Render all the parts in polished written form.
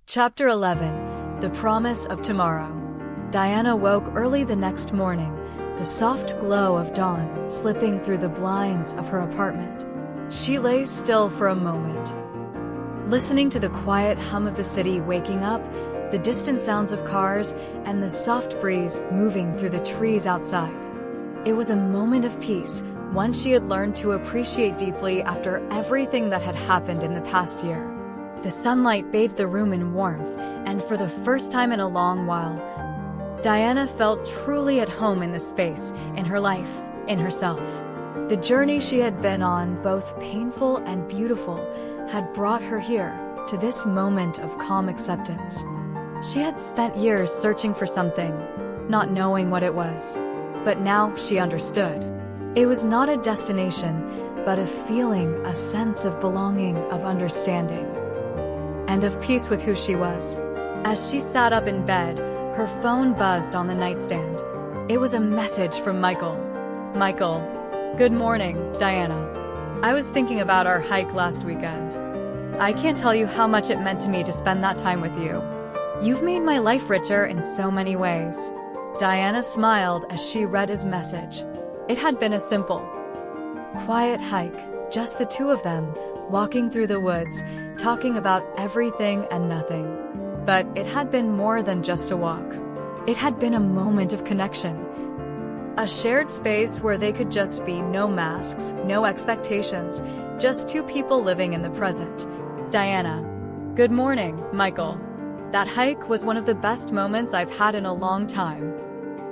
Chapter 11. The Promise of Tomorrow. Diana woke early the next morning, the soft glow of dawn slipping through the blinds of her apartment. She lay still for a moment, listening to the quiet hum of the city waking up, the distant sounds of cars, and the soft breeze moving through the trees outside. It was a moment of peace, one she had learned to appreciate deeply after everything that had happened in the past year. The sunlight bathed the room in warmth, and for the first time in a long while, Diana felt truly at home in the space, in her life, in herself. The journey she had been on, both painful and beautiful, had brought her here, to this moment of calm acceptance. She had spent years searching for something, not knowing what it was. But now she understood. It was not a destination, but a feeling, a sense of belonging, of understanding, and of peace with who she was. As she sat up in bed, her phone buzzed on the nightstand. It was a message from Michael. Michael, good morning, Diana. I was thinking about our hike last weekend. I can't tell you how much it meant to me to spend that time with you. You've made my life richer in so many ways. Diana smiled as she read his message. It had been a simple, quiet hike, just the two of them, walking through the woods, talking about everything and nothing. But it had been more than just a walk. It had been a moment of connection. A shared space where they could just be, no masks, no expectations, just two people living in the present. Diana. Good morning, Michael. That hike was one of the best moments I've had in a long time.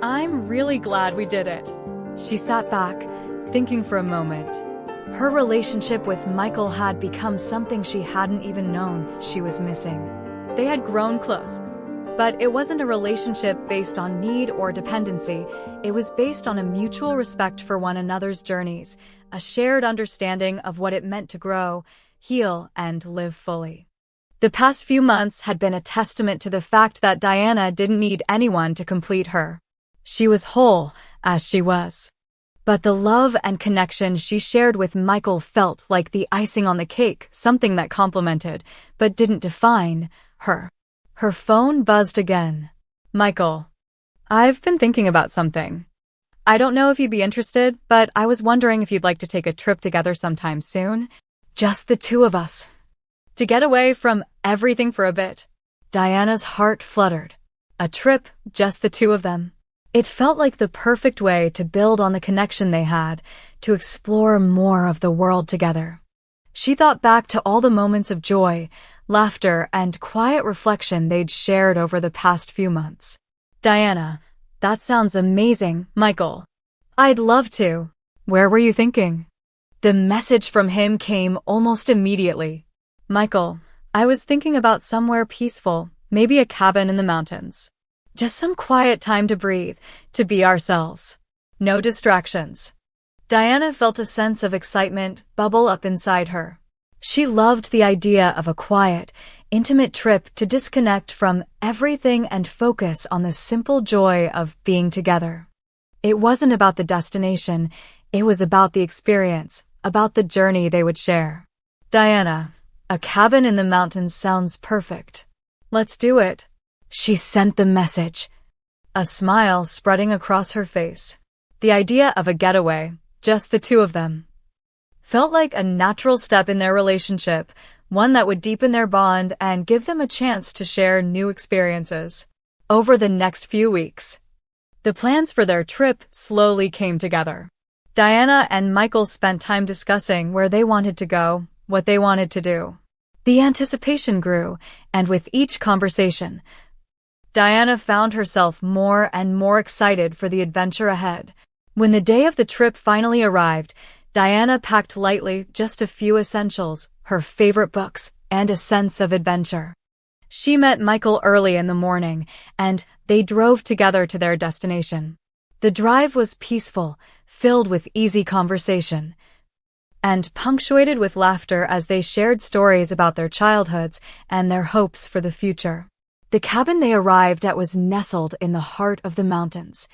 I'm really glad we did it. She sat back, thinking for a moment. Her relationship with Michael had become something she hadn't even known she was missing. They had grown close, but it wasn't a relationship based on need or dependency. It was based on a mutual respect for one another's journeys, a shared understanding of what it meant to grow, heal, and live fully. The past few months had been a testament to the fact that Diana didn't need anyone to complete her. She was whole as she was. But the love and connection she shared with Michael felt like the icing on the cake, something that complemented, but didn't define, her. Her phone buzzed again. Michael, I've been thinking about something. I don't know if you'd be interested, but I was wondering if you'd like to take a trip together sometime soon. Just the two of us. To get away from everything for a bit. Diana's heart fluttered. A trip, just the two of them. It felt like the perfect way to build on the connection they had, to explore more of the world together. She thought back to all the moments of joy, laughter, and quiet reflection they'd shared over the past few months. Diana, that sounds amazing, Michael. I'd love to. Where were you thinking? The message from him came almost immediately. Michael, I was thinking about somewhere peaceful, maybe a cabin in the mountains. Just some quiet time to breathe, to be ourselves. No distractions. Diana felt a sense of excitement bubble up inside her. She loved the idea of a quiet, intimate trip to disconnect from everything and focus on the simple joy of being together. It wasn't about the destination, it was about the experience, about the journey they would share. Diana, a cabin in the mountains sounds perfect. Let's do it. She sent the message, a smile spreading across her face. The idea of a getaway, just the two of them, felt like a natural step in their relationship, one that would deepen their bond and give them a chance to share new experiences. Over the next few weeks, the plans for their trip slowly came together. Diana and Michael spent time discussing where they wanted to go, what they wanted to do. The anticipation grew, and with each conversation, Diana found herself more and more excited for the adventure ahead. When the day of the trip finally arrived, Diana packed lightly, just a few essentials, her favorite books, and a sense of adventure. She met Michael early in the morning, and they drove together to their destination. The drive was peaceful, filled with easy conversation, and punctuated with laughter as they shared stories about their childhoods and their hopes for the future. The cabin they arrived at was nestled in the heart of the mountains,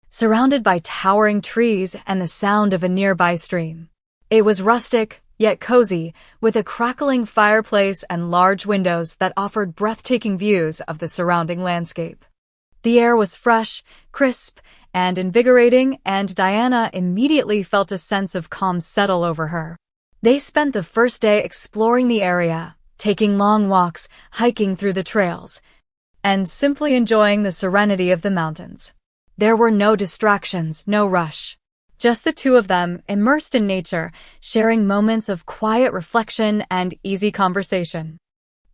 surrounded by towering trees and the sound of a nearby stream. It was rustic, yet cozy, with a crackling fireplace and large windows that offered breathtaking views of the surrounding landscape. The air was fresh, crisp, and invigorating, and Diana immediately felt a sense of calm settle over her. They spent the first day exploring the area, taking long walks, hiking through the trails, and simply enjoying the serenity of the mountains. There were no distractions, no rush. Just the two of them, immersed in nature, sharing moments of quiet reflection and easy conversation.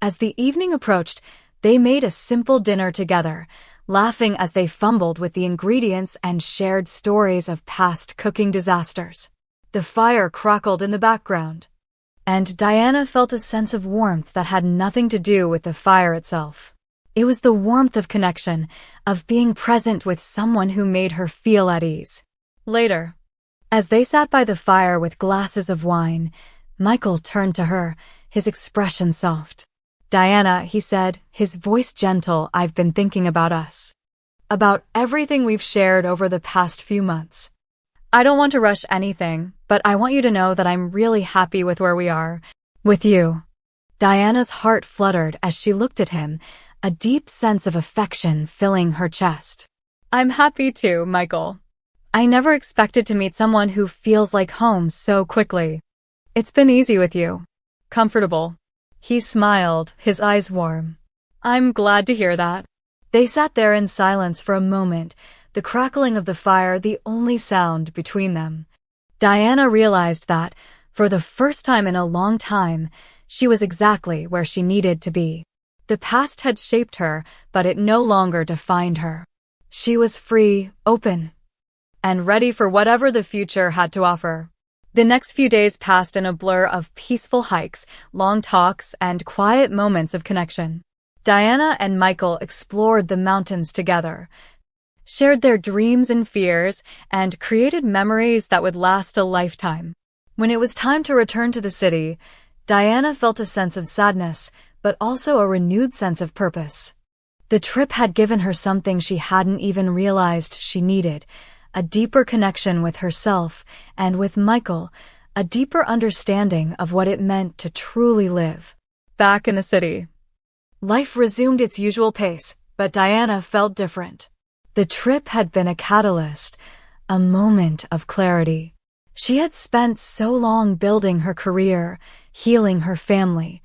As the evening approached, they made a simple dinner together, laughing as they fumbled with the ingredients and shared stories of past cooking disasters. The fire crackled in the background, and Diana felt a sense of warmth that had nothing to do with the fire itself. It was the warmth of connection, of being present with someone who made her feel at ease. Later, as they sat by the fire with glasses of wine, Michael turned to her, his expression soft. "Diana," he said, his voice gentle, "I've been thinking about us. About everything we've shared over the past few months. I don't want to rush anything, but I want you to know that I'm really happy with where we are. With you." Diana's heart fluttered as she looked at him, a deep sense of affection filling her chest. "I'm happy too, Michael. I never expected to meet someone who feels like home so quickly. It's been easy with you. Comfortable." He smiled, his eyes warm. "I'm glad to hear that." They sat there in silence for a moment, the crackling of the fire the only sound between them. Diana realized that, for the first time in a long time, she was exactly where she needed to be. The past had shaped her, but it no longer defined her. She was free, open, and ready for whatever the future had to offer. The next few days passed in a blur of peaceful hikes, long talks, and quiet moments of connection. Diana and Michael explored the mountains together, shared their dreams and fears, and created memories that would last a lifetime. When it was time to return to the city, Diana felt a sense of sadness, but also a renewed sense of purpose. The trip had given her something she hadn't even realized she needed: a deeper connection with herself, and with Michael, a deeper understanding of what it meant to truly live. Back in the city, life resumed its usual pace, but Diana felt different. The trip had been a catalyst, a moment of clarity. She had spent so long building her career, healing her family,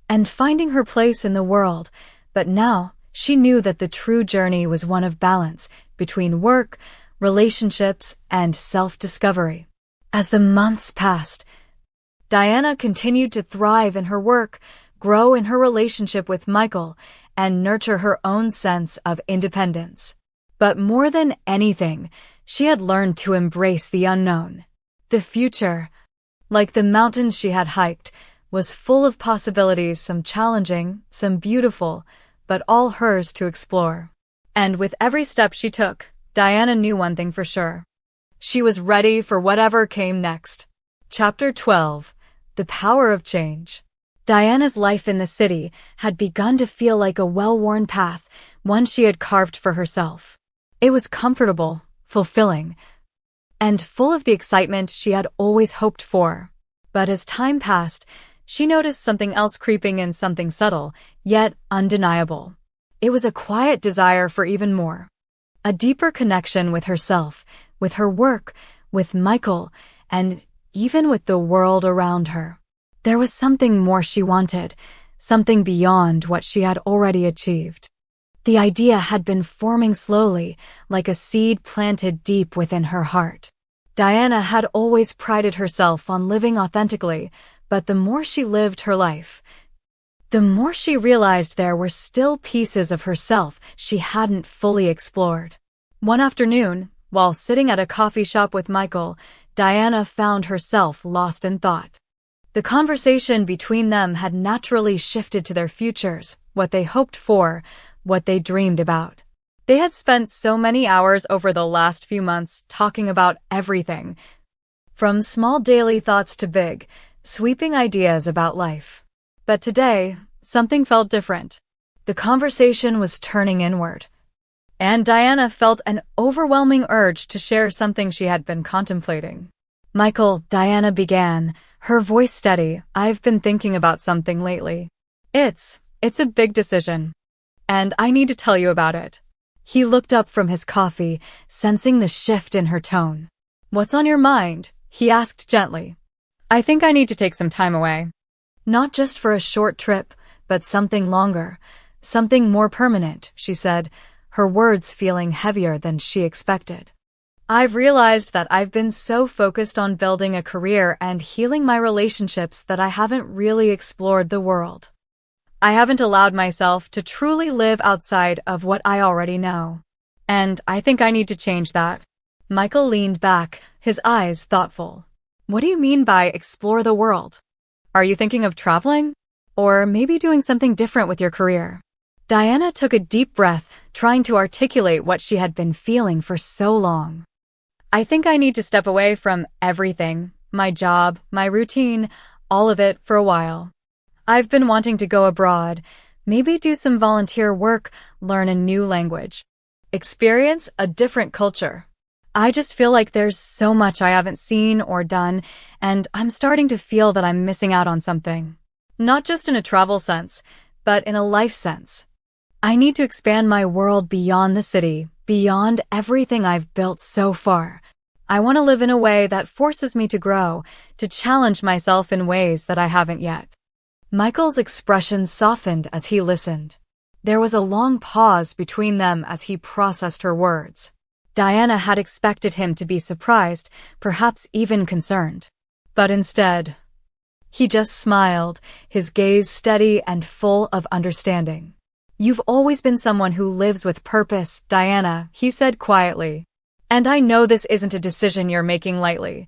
and finding her place in the world, but now she knew that the true journey was one of balance between work, relationships, and self-discovery. As the months passed, Diana continued to thrive in her work, grow in her relationship with Michael, and nurture her own sense of independence. But more than anything, she had learned to embrace the unknown. The future, like the mountains she had hiked, was full of possibilities, some challenging, some beautiful, but all hers to explore. And with every step she took, Diana knew one thing for sure. She was ready for whatever came next. Chapter 12. The Power of Change. Diana's life in the city had begun to feel like a well-worn path, one she had carved for herself. It was comfortable, fulfilling, and full of the excitement she had always hoped for. But as time passed, she noticed something else creeping in, something subtle, yet undeniable. It was a quiet desire for even more. A deeper connection with herself, with her work, with Michael, and even with the world around her. There was something more she wanted, something beyond what she had already achieved. The idea had been forming slowly, like a seed planted deep within her heart. Diana had always prided herself on living authentically, but the more she lived her life, the more she realized there were still pieces of herself she hadn't fully explored. One afternoon, while sitting at a coffee shop with Michael, Diana found herself lost in thought. The conversation between them had naturally shifted to their futures, what they hoped for, what they dreamed about. They had spent so many hours over the last few months talking about everything, from small daily thoughts to big, sweeping ideas about life. But today, something felt different. The conversation was turning inward, and Diana felt an overwhelming urge to share something she had been contemplating. "Michael," Diana began, her voice steady. "I've been thinking about something lately. It's a big decision. And I need to tell you about it." He looked up from his coffee, sensing the shift in her tone. "What's on your mind?" he asked gently. "I think I need to take some time away. Not just for a short trip, but something longer, something more permanent," she said, her words feeling heavier than she expected. "I've realized that I've been so focused on building a career and healing my relationships that I haven't really explored the world. I haven't allowed myself to truly live outside of what I already know. And I think I need to change that." Michael leaned back, his eyes thoughtful. "What do you mean by explore the world? Are you thinking of traveling? Or maybe doing something different with your career?" Diana took a deep breath, trying to articulate what she had been feeling for so long. "I think I need to step away from everything, my job, my routine, all of it for a while. I've been wanting to go abroad, maybe do some volunteer work, learn a new language, experience a different culture. I just feel like there's so much I haven't seen or done, and I'm starting to feel that I'm missing out on something. Not just in a travel sense, but in a life sense. I need to expand my world beyond the city, beyond everything I've built so far. I want to live in a way that forces me to grow, to challenge myself in ways that I haven't yet." Michael's expression softened as he listened. There was a long pause between them as he processed her words. Diana had expected him to be surprised, perhaps even concerned. But instead, he just smiled, his gaze steady and full of understanding. "You've always been someone who lives with purpose, Diana," he said quietly. "And I know this isn't a decision you're making lightly.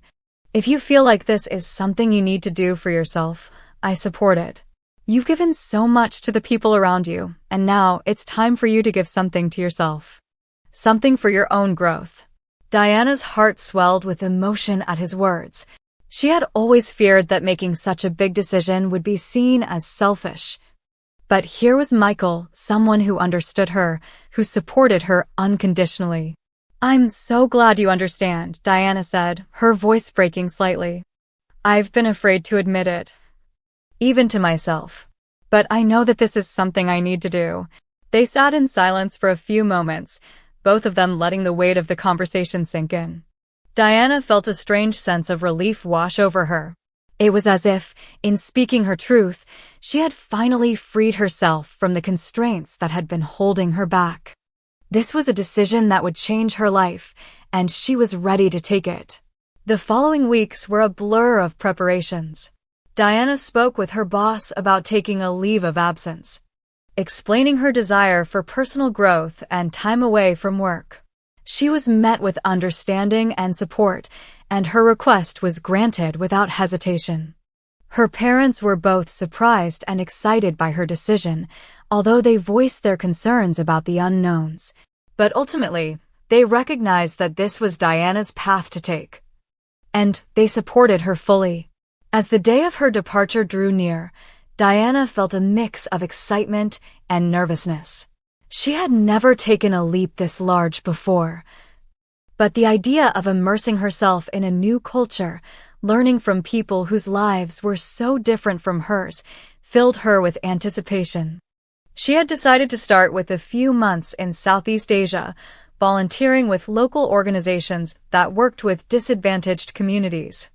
If you feel like this is something you need to do for yourself, I support it. You've given so much to the people around you, and now it's time for you to give something to yourself. Something for your own growth." Diana's heart swelled with emotion at his words. She had always feared that making such a big decision would be seen as selfish. But here was Michael, someone who understood her, who supported her unconditionally. "I'm so glad you understand," Diana said, her voice breaking slightly. "I've been afraid to admit it, even to myself. But I know that this is something I need to do." They sat in silence for a few moments, both of them letting the weight of the conversation sink in. Diana felt a strange sense of relief wash over her. It was as if, in speaking her truth, she had finally freed herself from the constraints that had been holding her back. This was a decision that would change her life, and she was ready to take it. The following weeks were a blur of preparations. Diana spoke with her boss about taking a leave of absence, explaining her desire for personal growth and time away from work. She was met with understanding and support, and her request was granted without hesitation. Her parents were both surprised and excited by her decision, although they voiced their concerns about the unknowns. But ultimately, they recognized that this was Diana's path to take. And they supported her fully. As the day of her departure drew near, Diana felt a mix of excitement and nervousness. She had never taken a leap this large before. But the idea of immersing herself in a new culture, learning from people whose lives were so different from hers, filled her with anticipation. She had decided to start with a few months in Southeast Asia, volunteering with local organizations that worked with disadvantaged communities.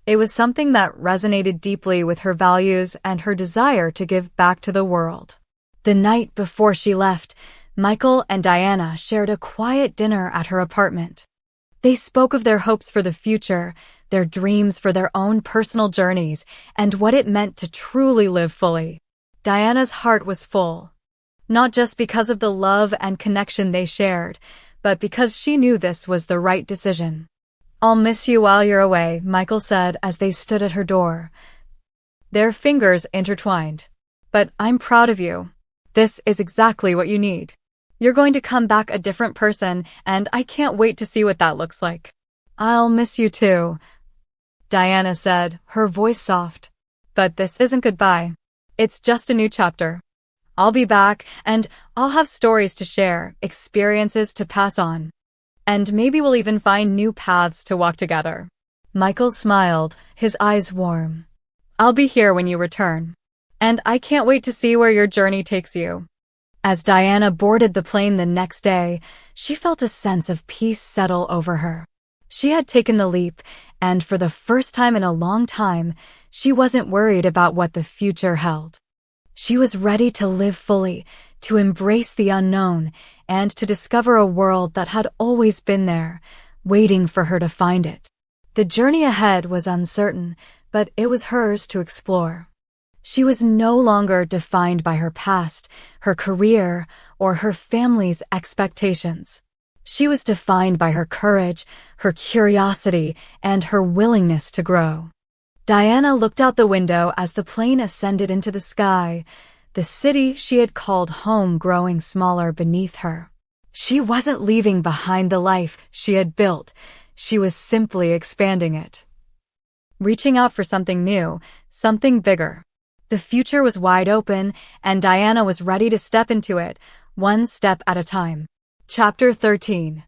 It was something that resonated deeply with her values and her desire to give back to the world. The night before she left, Michael and Diana shared a quiet dinner at her apartment. They spoke of their hopes for the future, their dreams for their own personal journeys, and what it meant to truly live fully. Diana's heart was full, not just because of the love and connection they shared, but because she knew this was the right decision. "I'll miss you while you're away," Michael said as they stood at her door. Their fingers intertwined. "But I'm proud of you. This is exactly what you need. You're going to come back a different person, and I can't wait to see what that looks like." "I'll miss you too," Diana said, her voice soft. "But this isn't goodbye. It's just a new chapter. I'll be back, and I'll have stories to share, experiences to pass on. And maybe we'll even find new paths to walk together." Michael smiled, his eyes warm. I'll be here when you return. And I can't wait to see where your journey takes you." As Diana boarded the plane the next day, she felt a sense of peace settle over her. She had taken the leap, and for the first time in a long time, she wasn't worried about what the future held. She was ready to live fully, to embrace the unknown, and to discover a world that had always been there, waiting for her to find it. The journey ahead was uncertain, but it was hers to explore. She was no longer defined by her past, her career, or her family's expectations. She was defined by her courage, her curiosity, and her willingness to grow. Diana looked out the window as the plane ascended into the sky, the city she had called home growing smaller beneath her. She wasn't leaving behind the life she had built, she was simply expanding it. Reaching out for something new, something bigger. The future was wide open, and Diana was ready to step into it, one step at a time. Chapter 13.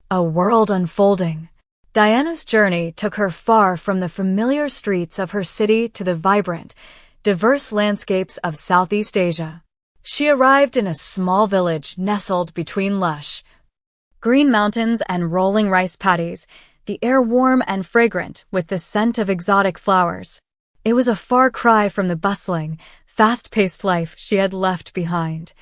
A World Unfolding. Diana's journey took her far from the familiar streets of her city to the vibrant, diverse landscapes of Southeast Asia. She arrived in a small village nestled between lush green mountains and rolling rice paddies, the air warm and fragrant with the scent of exotic flowers. It was a far cry from the bustling, fast-paced life she had left behind.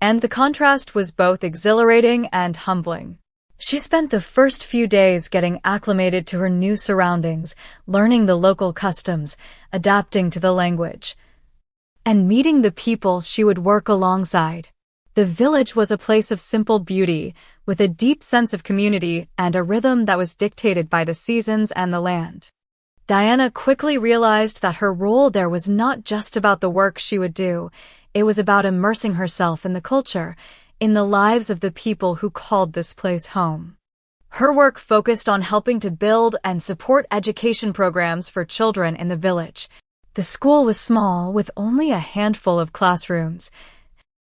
And the contrast was both exhilarating and humbling. She spent the first few days getting acclimated to her new surroundings, learning the local customs, adapting to the language, and meeting the people she would work alongside. The village was a place of simple beauty, with a deep sense of community and a rhythm that was dictated by the seasons and the land. Diana quickly realized that her role there was not just about the work she would do, it was about immersing herself in the culture, in the lives of the people who called this place home. Her work focused on helping to build and support education programs for children in the village. The school was small, with only a handful of classrooms,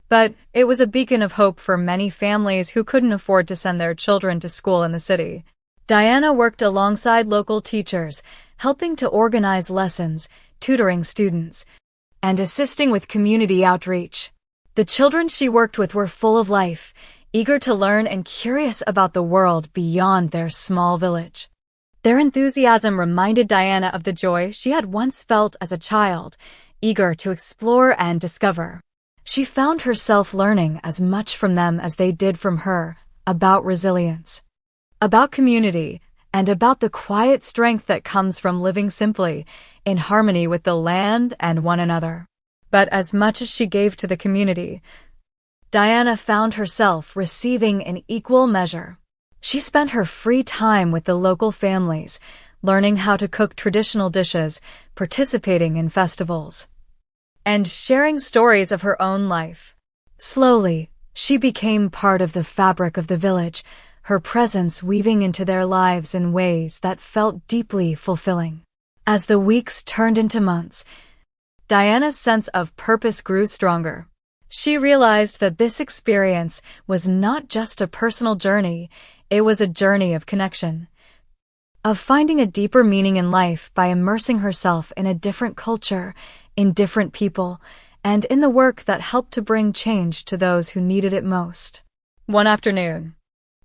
but it was a beacon of hope for many families who couldn't afford to send their children to school in the city. Diana worked alongside local teachers, helping to organize lessons, tutoring students, and assisting with community outreach. The children she worked with were full of life, eager to learn and curious about the world beyond their small village. Their enthusiasm reminded Diana of the joy she had once felt as a child, eager to explore and discover. She found herself learning as much from them as they did from her, about resilience, about community, and about the quiet strength that comes from living simply, in harmony with the land and one another. But as much as she gave to the community, Diana found herself receiving in equal measure. She spent her free time with the local families, learning how to cook traditional dishes, participating in festivals, and sharing stories of her own life. Slowly, she became part of the fabric of the village, her presence weaving into their lives in ways that felt deeply fulfilling. As the weeks turned into months, Diana's sense of purpose grew stronger. She realized that this experience was not just a personal journey, it was a journey of connection, of finding a deeper meaning in life by immersing herself in a different culture, in different people, and in the work that helped to bring change to those who needed it most. One afternoon,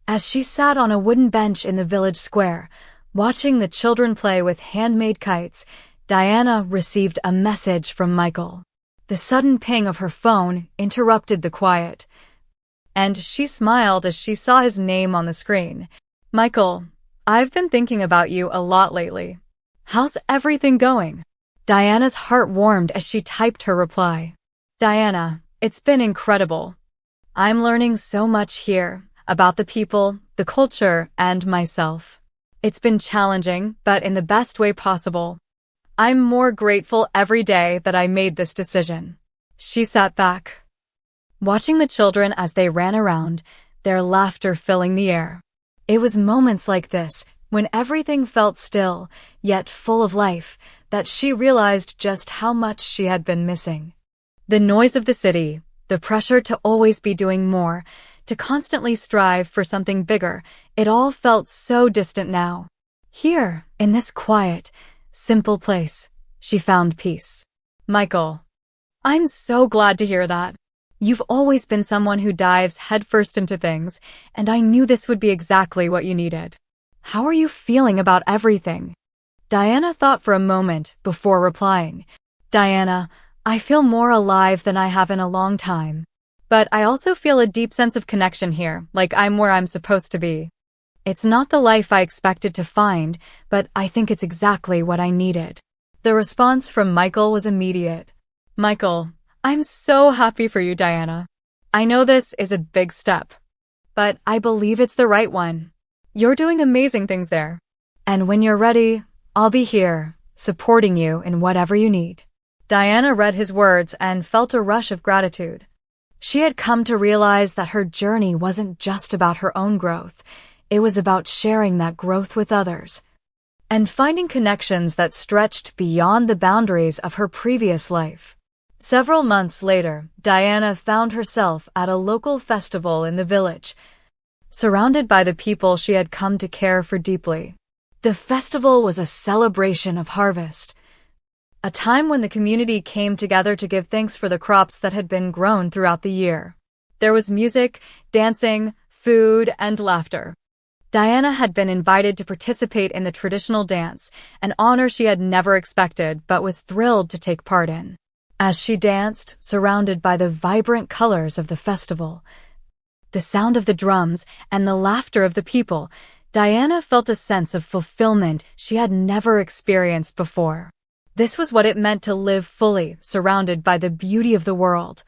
as she sat on a wooden bench in the village square, watching the children play with handmade kites, Diana received a message from Michael. The sudden ping of her phone interrupted the quiet, and she smiled as she saw his name on the screen. "Michael, I've been thinking about you a lot lately. How's everything going?" Diana's heart warmed as she typed her reply. "Diana, it's been incredible. I'm learning so much here about the people, the culture, and myself. It's been challenging, but in the best way possible. I'm more grateful every day that I made this decision." She sat back, watching the children as they ran around, their laughter filling the air. It was moments like this, when everything felt still, yet full of life, that she realized just how much she had been missing. The noise of the city, the pressure to always be doing more, to constantly strive for something bigger, it all felt so distant now. Here, in this quiet, simple place, She found peace. Michael, I'm so glad to hear that. You've always been someone who dives headfirst into things, and I knew this would be exactly what you needed. How are you feeling about everything? Diana thought for a moment before replying. Diana, I feel more alive than I have in a long time. But I also feel a deep sense of connection here, like I'm where I'm supposed to be. It's not the life I expected to find, but I think it's exactly what I needed. The response from Michael was immediate. Michael, I'm so happy for you, Diana. I know this is a big step, but I believe it's the right one. You're doing amazing things there. And when you're ready, I'll be here, supporting you in whatever you need. Diana read his words and felt a rush of gratitude. She had come to realize that her journey wasn't just about her own growth. It was about sharing that growth with others and finding connections that stretched beyond the boundaries of her previous life. Several months later, Diana found herself at a local festival in the village, surrounded by the people she had come to care for deeply. The festival was a celebration of harvest, a time when the community came together to give thanks for the crops that had been grown throughout the year. There was music, dancing, food, and laughter. Diana had been invited to participate in the traditional dance, an honor she had never expected but was thrilled to take part in. As she danced, surrounded by the vibrant colors of the festival, the sound of the drums, and the laughter of the people, Diana felt a sense of fulfillment she had never experienced before. This was what it meant to live fully, surrounded by the beauty of the world,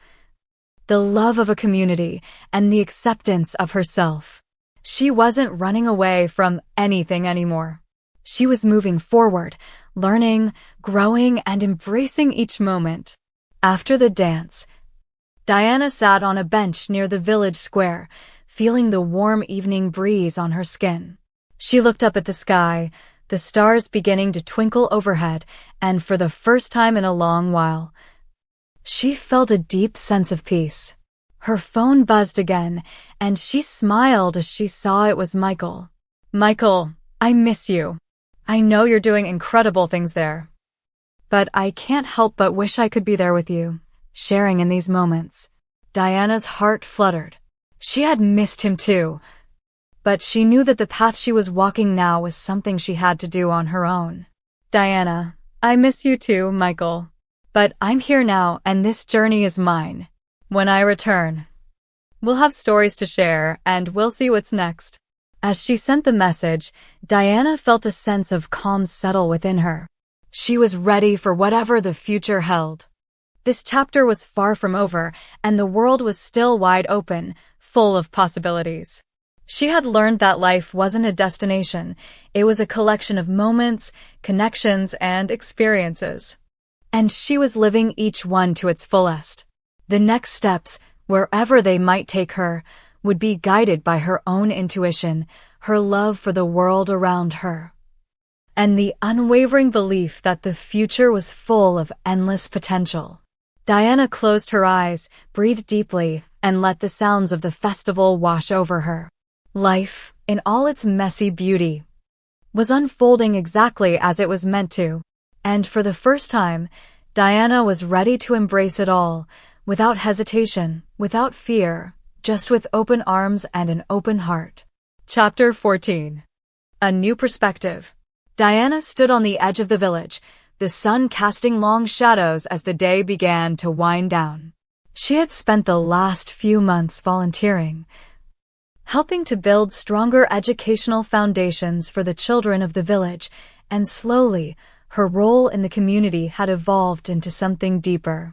the love of a community, and the acceptance of herself. She wasn't running away from anything anymore. She was moving forward, learning, growing, and embracing each moment. After the dance, Diana sat on a bench near the village square, feeling the warm evening breeze on her skin. She looked up at the sky, the stars beginning to twinkle overhead, and for the first time in a long while, she felt a deep sense of peace. Her phone buzzed again, and she smiled as she saw it was Michael. Michael, I miss you. I know you're doing incredible things there. But I can't help but wish I could be there with you, sharing in these moments. Diana's heart fluttered. She had missed him too. But she knew that the path she was walking now was something she had to do on her own. Diana, I miss you too, Michael. But I'm here now, and this journey is mine. When I return, we'll have stories to share, and we'll see what's next. As she sent the message, Diana felt a sense of calm settle within her. She was ready for whatever the future held. This chapter was far from over, and the world was still wide open, full of possibilities. She had learned that life wasn't a destination. It was a collection of moments, connections, and experiences. And she was living each one to its fullest. The next steps, wherever they might take her, would be guided by her own intuition, her love for the world around her, and the unwavering belief that the future was full of endless potential. Diana closed her eyes, breathed deeply, and let the sounds of the festival wash over her. Life, in all its messy beauty, was unfolding exactly as it was meant to, and for the first time, Diana was ready to embrace it all, without hesitation, without fear, just with open arms and an open heart. Chapter 14. A New Perspective. Diana stood on the edge of the village, the sun casting long shadows as the day began to wind down. She had spent the last few months volunteering, helping to build stronger educational foundations for the children of the village, and slowly, her role in the community had evolved into something deeper.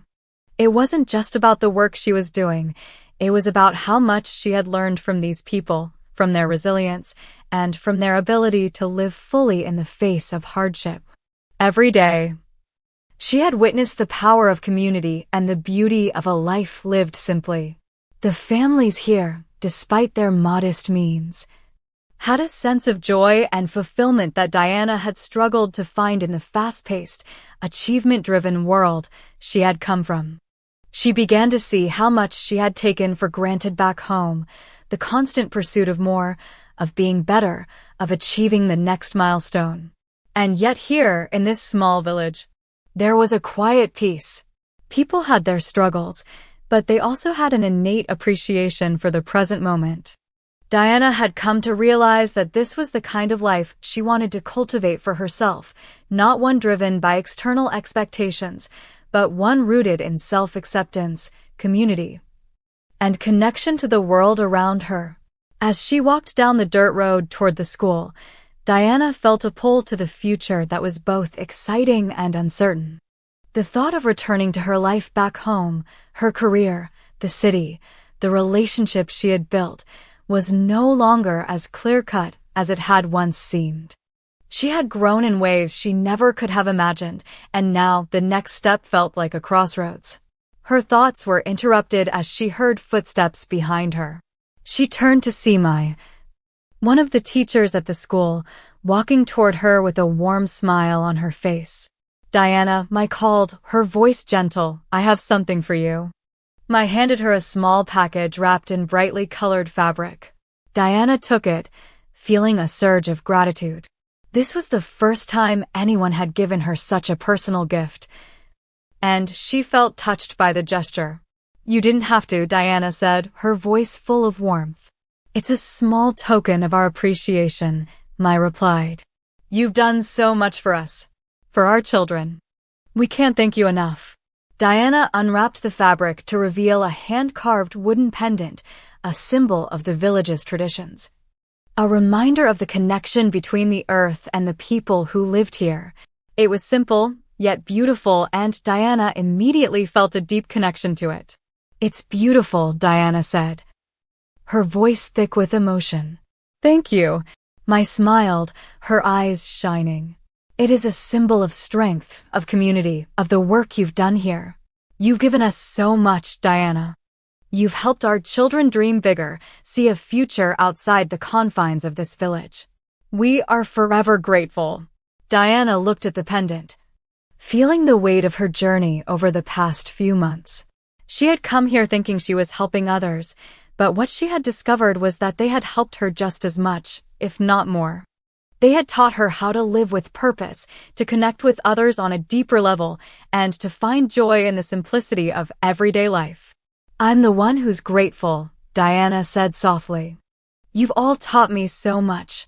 It wasn't just about the work she was doing, it was about how much she had learned from these people, from their resilience, and from their ability to live fully in the face of hardship. Every day, she had witnessed the power of community and the beauty of a life lived simply. The families here, despite their modest means, had a sense of joy and fulfillment that Diana had struggled to find in the fast-paced, achievement-driven world she had come from. She began to see how much she had taken for granted back home, the constant pursuit of more, of being better, of achieving the next milestone. And yet here, in this small village, There was a quiet peace. People had their struggles, but they also had an innate appreciation for the present moment. Diana had come to realize that this was the kind of life she wanted to cultivate for herself, not one driven by external expectations, but one rooted in self-acceptance, community, and connection to the world around her. As she walked down the dirt road toward the school, Diana felt a pull to the future that was both exciting and uncertain. The thought of returning to her life back home, her career, the city, the relationships she had built, was no longer as clear-cut as it had once seemed. She had grown in ways she never could have imagined, and now the next step felt like a crossroads. Her thoughts were interrupted as she heard footsteps behind her. She turned to see one of the teachers at the school, walking toward her with a warm smile on her face. "Diana," Mai called, her voice gentle, "I have something for you." Mai handed her a small package wrapped in brightly colored fabric. Diana took it, feeling a surge of gratitude. This was the first time anyone had given her such a personal gift, and she felt touched by the gesture. "You didn't have to," Diana said, her voice full of warmth. "It's a small token of our appreciation," Mai replied. "You've done so much for us, for our children. We can't thank you enough." Diana unwrapped the fabric to reveal a hand-carved wooden pendant, a symbol of the village's traditions. A reminder of the connection between the earth and the people who lived here. It was simple, yet beautiful, and Diana immediately felt a deep connection to it. "It's beautiful," Diana said, her voice thick with emotion. "Thank you." Mai smiled, her eyes shining. "It is a symbol of strength, of community, of the work you've done here. You've given us so much, Diana. You've helped our children dream bigger, see a future outside the confines of this village. We are forever grateful." Diana looked at the pendant, feeling the weight of her journey over the past few months. She had come here thinking she was helping others, but what she had discovered was that they had helped her just as much, if not more. They had taught her how to live with purpose, to connect with others on a deeper level, and to find joy in the simplicity of everyday life. "I'm the one who's grateful," Diana said softly. "You've all taught me so much.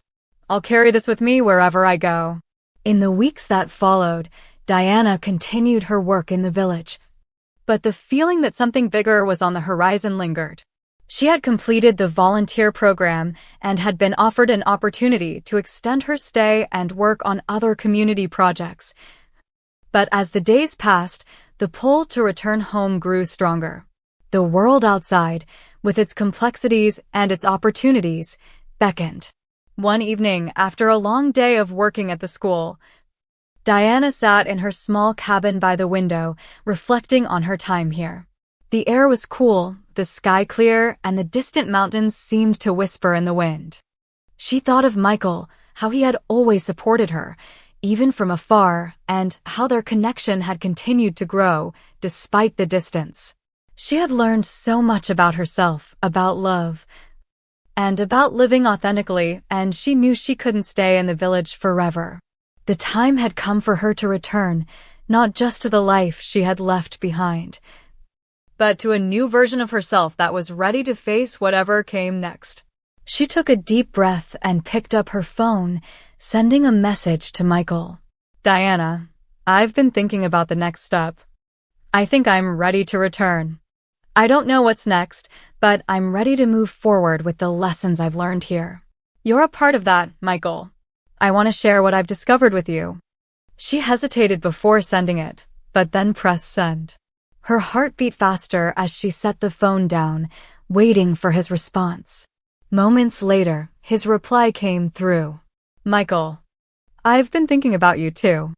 I'll carry this with me wherever I go." In the weeks that followed, Diana continued her work in the village, but the feeling that something bigger was on the horizon lingered. She had completed the volunteer program and had been offered an opportunity to extend her stay and work on other community projects. But as the days passed, the pull to return home grew stronger. The world outside, with its complexities and its opportunities, beckoned. One evening, after a long day of working at the school, Diana sat in her small cabin by the window, reflecting on her time here. The air was cool, the sky clear, and the distant mountains seemed to whisper in the wind. She thought of Michael, how he had always supported her, even from afar, and how their connection had continued to grow, despite the distance. She had learned so much about herself, about love, and about living authentically, and she knew she couldn't stay in the village forever. The time had come for her to return, not just to the life she had left behind, but to a new version of herself that was ready to face whatever came next. She took a deep breath and picked up her phone, sending a message to Michael. "Diana, I've been thinking about the next step. I think I'm ready to return. I don't know what's next, but I'm ready to move forward with the lessons I've learned here. You're a part of that, Michael. I want to share what I've discovered with you." She hesitated before sending it, but then pressed send. Her heart beat faster as she set the phone down, waiting for his response. Moments later, his reply came through. "Michael, I've been thinking about you too.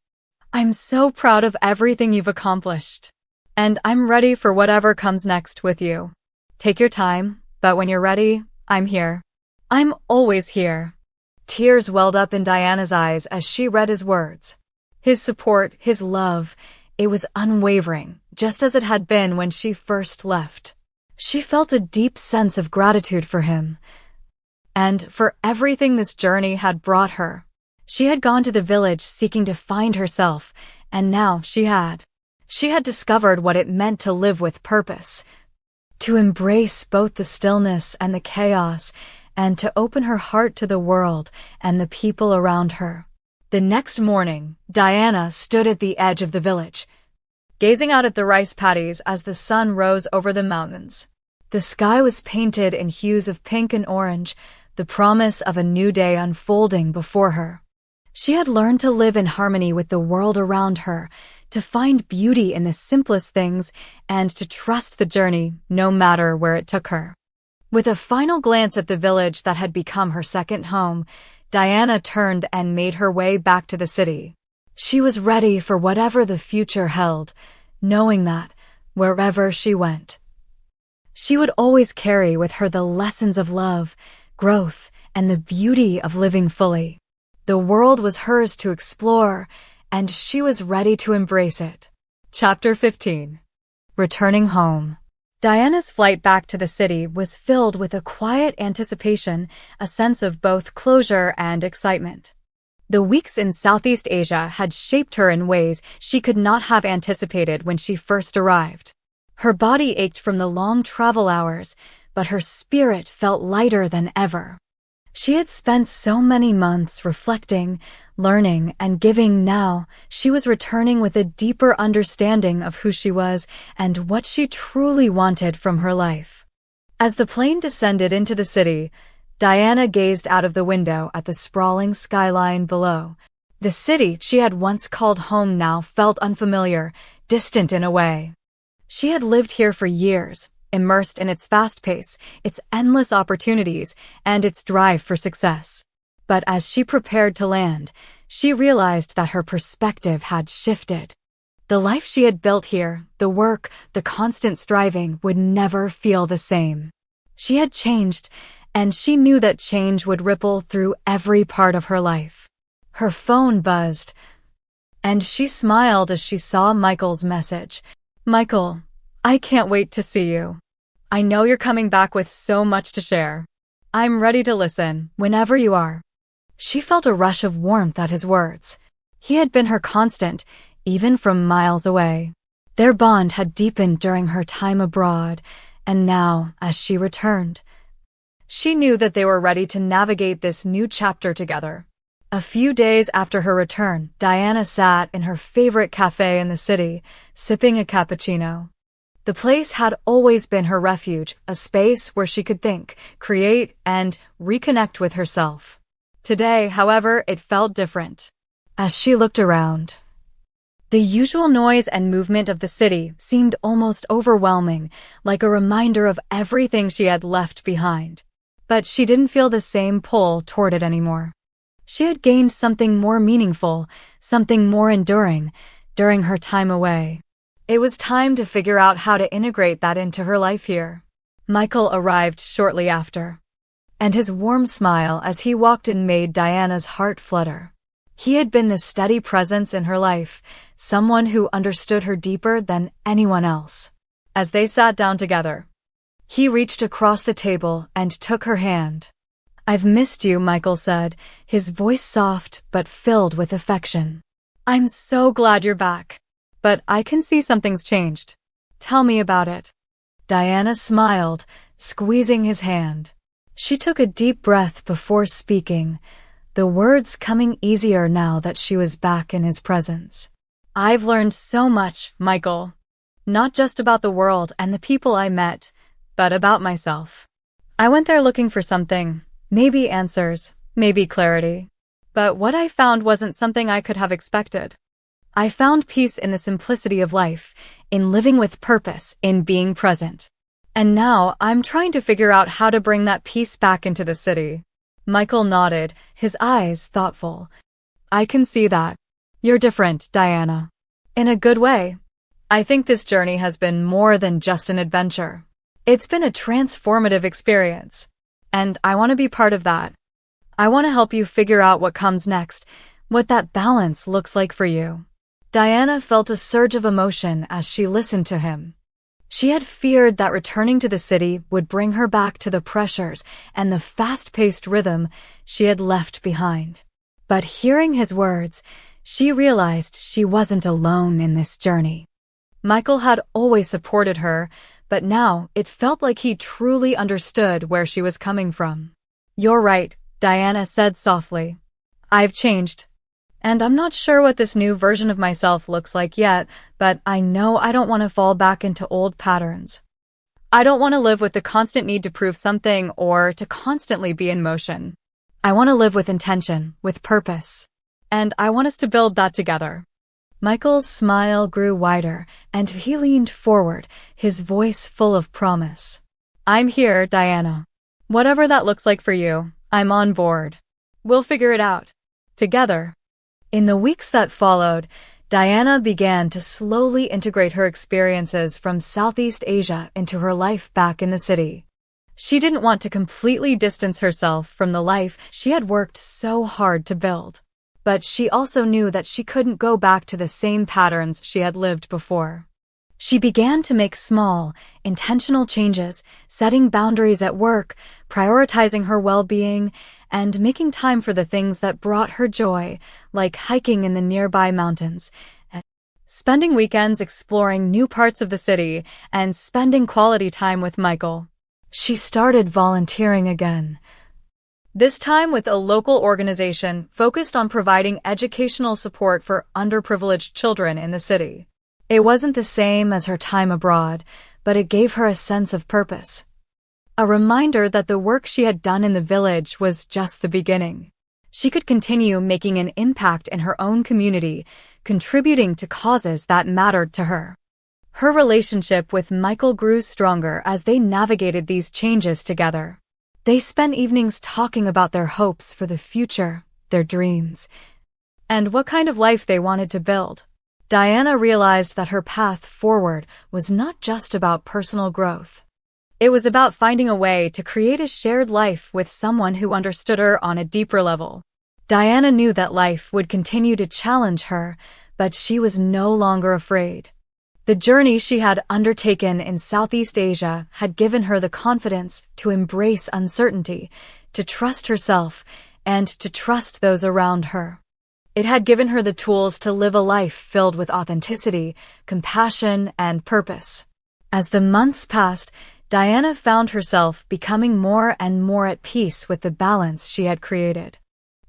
I'm so proud of everything you've accomplished, and I'm ready for whatever comes next with you. Take your time, but when you're ready, I'm here. I'm always here." Tears welled up in Diana's eyes as she read his words. His support, his love, it was unwavering, just as it had been when she first left. She felt a deep sense of gratitude for him, and for everything this journey had brought her. She had gone to the village seeking to find herself, and now she had. She had discovered what it meant to live with purpose, to embrace both the stillness and the chaos, and to open her heart to the world and the people around her. The next morning, Diana stood at the edge of the village, gazing out at the rice paddies as the sun rose over the mountains. The sky was painted in hues of pink and orange, the promise of a new day unfolding before her. She had learned to live in harmony with the world around her, to find beauty in the simplest things, and to trust the journey no matter where it took her. With a final glance at the village that had become her second home, Diana turned and made her way back to the city. She was ready for whatever the future held, knowing that, wherever she went, she would always carry with her the lessons of love, growth, and the beauty of living fully. The world was hers to explore, and she was ready to embrace it. Chapter 15. Returning home. Diana's flight back to the city was filled with a quiet anticipation, a sense of both closure and excitement. The weeks in Southeast Asia had shaped her in ways she could not have anticipated when she first arrived. Her body ached from the long travel hours, but her spirit felt lighter than ever. She had spent so many months reflecting, learning, and giving. Now she was returning with a deeper understanding of who she was and what she truly wanted from her life. As the plane descended into the city, Diana gazed out of the window at the sprawling skyline below. The city she had once called home now felt unfamiliar, distant in a way. She had lived here for years, immersed in its fast pace, its endless opportunities, and its drive for success. But as she prepared to land, she realized that her perspective had shifted. The life she had built here, the work, the constant striving, would never feel the same. She had changed, and she knew that change would ripple through every part of her life. Her phone buzzed, and she smiled as she saw Michael's message. "Michael, I can't wait to see you. I know you're coming back with so much to share. I'm ready to listen, whenever you are." She felt a rush of warmth at his words. He had been her constant, even from miles away. Their bond had deepened during her time abroad, and now, as she returned, she knew that they were ready to navigate this new chapter together. A few days after her return, Diana sat in her favorite cafe in the city, sipping a cappuccino. The place had always been her refuge, a space where she could think, create, and reconnect with herself. Today, however, it felt different. As she looked around, the usual noise and movement of the city seemed almost overwhelming, like a reminder of everything she had left behind. But she didn't feel the same pull toward it anymore. She had gained something more meaningful, something more enduring, during her time away. It was time to figure out how to integrate that into her life here. Michael arrived shortly after, and his warm smile as he walked in made Diana's heart flutter. He had been the steady presence in her life, someone who understood her deeper than anyone else. As they sat down together, he reached across the table and took her hand. "I've missed you," Michael said, his voice soft but filled with affection. "I'm so glad you're back. But I can see something's changed. Tell me about it." Diana smiled, squeezing his hand. She took a deep breath before speaking, the words coming easier now that she was back in his presence. "I've learned so much, Michael. Not just about the world and the people I met, but about myself. I went there looking for something, maybe answers, maybe clarity. But what I found wasn't something I could have expected. I found peace in the simplicity of life, in living with purpose, in being present. And now I'm trying to figure out how to bring that peace back into the city." Michael nodded, his eyes thoughtful. "I can see that. You're different, Diana. In a good way. I think this journey has been more than just an adventure. It's been a transformative experience. And I want to be part of that. I want to help you figure out what comes next, what that balance looks like for you." Diana felt a surge of emotion as she listened to him. She had feared that returning to the city would bring her back to the pressures and the fast-paced rhythm she had left behind. But hearing his words, She realized she wasn't alone in this journey. Michael had always supported her, but now it felt like he truly understood where she was coming from. "You're right," Diana said softly. "I've changed. And I'm not sure what this new version of myself looks like yet, but I know I don't want to fall back into old patterns. I don't want to live with the constant need to prove something or to constantly be in motion. I want to live with intention, with purpose. And I want us to build that together." Michael's smile grew wider, and he leaned forward, his voice full of promise. "I'm here, Diana. Whatever that looks like for you, I'm on board. We'll figure it out. Together." In the weeks that followed, Diana began to slowly integrate her experiences from Southeast Asia into her life back in the city. She didn't want to completely distance herself from the life she had worked so hard to build. But she also knew that she couldn't go back to the same patterns she had lived before. She began to make small, intentional changes, setting boundaries at work, prioritizing her well-being, and making time for the things that brought her joy, like hiking in the nearby mountains, spending weekends exploring new parts of the city, and spending quality time with Michael. She started volunteering again, this time with a local organization focused on providing educational support for underprivileged children in the city. It wasn't the same as her time abroad, but it gave her a sense of purpose. A reminder that the work she had done in the village was just the beginning. She could continue making an impact in her own community, contributing to causes that mattered to her. Her relationship with Michael grew stronger as they navigated these changes together. They spent evenings talking about their hopes for the future, their dreams, and what kind of life they wanted to build. Diana realized that her path forward was not just about personal growth. It was about finding a way to create a shared life with someone who understood her on a deeper level. Diana knew that life would continue to challenge her, but she was no longer afraid. The journey she had undertaken in Southeast Asia had given her the confidence to embrace uncertainty, to trust herself, and to trust those around her. It had given her the tools to live a life filled with authenticity, compassion, and purpose. As the months passed, Diana found herself becoming more and more at peace with the balance she had created.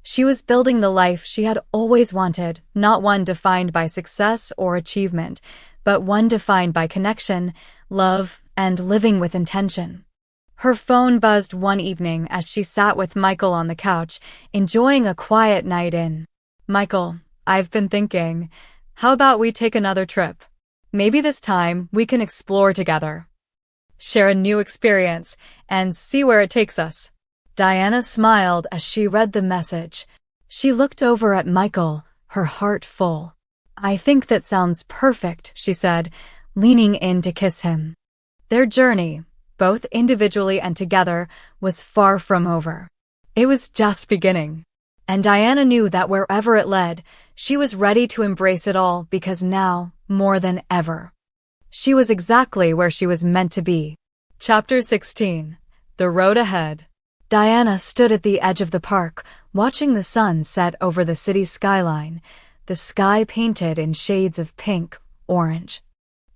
She was building the life she had always wanted, not one defined by success or achievement, but one defined by connection, love, and living with intention. Her phone buzzed one evening as she sat with Michael on the couch, enjoying a quiet night in. "Michael, I've been thinking, how about we take another trip? Maybe this time we can explore together, share a new experience, and see where it takes us." Diana smiled as she read the message. She looked over at Michael, her heart full. "I think that sounds perfect," she said, leaning in to kiss him. Their journey, both individually and together, was far from over. It was just beginning. And Diana knew that wherever it led, she was ready to embrace it all because now, more than ever, she was exactly where she was meant to be. Chapter 16. The Road Ahead. Diana stood at the edge of the park, watching the sun set over the city skyline, the sky painted in shades of pink, orange,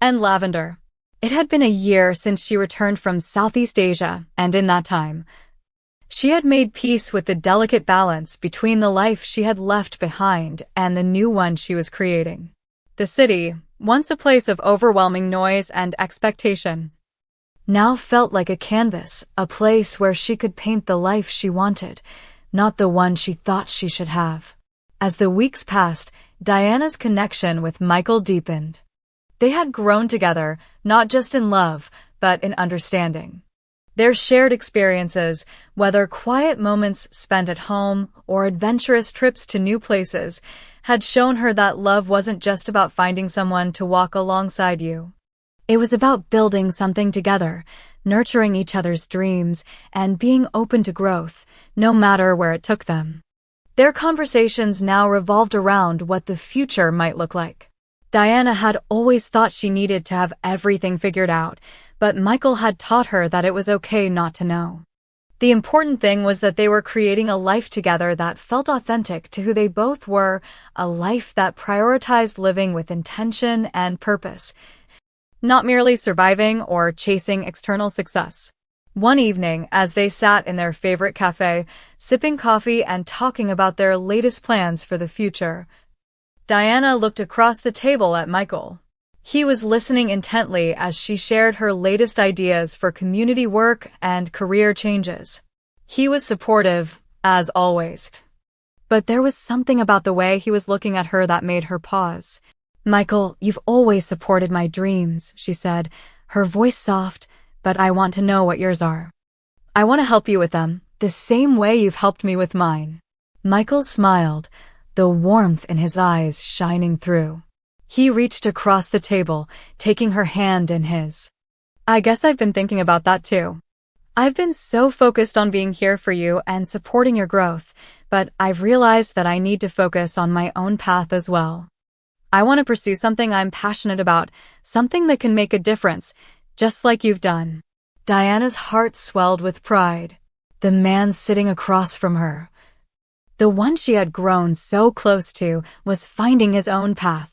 and lavender. It had been a year since she returned from Southeast Asia, and in that time, she had made peace with the delicate balance between the life she had left behind and the new one she was creating. The city, once a place of overwhelming noise and expectation, now felt like a canvas, a place where she could paint the life she wanted, not the one she thought she should have. As the weeks passed, Diana's connection with Michael deepened. They had grown together, not just in love, but in understanding. Their shared experiences, whether quiet moments spent at home or adventurous trips to new places, had shown her that love wasn't just about finding someone to walk alongside you. It was about building something together, nurturing each other's dreams, and being open to growth, no matter where it took them. Their conversations now revolved around what the future might look like. Diana had always thought she needed to have everything figured out, but Michael had taught her that it was okay not to know. The important thing was that they were creating a life together that felt authentic to who they both were, a life that prioritized living with intention and purpose, not merely surviving or chasing external success. One evening, as they sat in their favorite cafe, sipping coffee and talking about their latest plans for the future, Diana looked across the table at Michael. He was listening intently as she shared her latest ideas for community work and career changes. He was supportive, as always. But there was something about the way he was looking at her that made her pause. "Michael, you've always supported my dreams," she said, her voice soft, "but I want to know what yours are. I want to help you with them, the same way you've helped me with mine." Michael smiled, the warmth in his eyes shining through. He reached across the table, taking her hand in his. "I guess I've been thinking about that too. I've been so focused on being here for you and supporting your growth, but I've realized that I need to focus on my own path as well. I want to pursue something I'm passionate about, something that can make a difference, just like you've done." Diana's heart swelled with pride. The man sitting across from her, the one she had grown so close to, was finding his own path.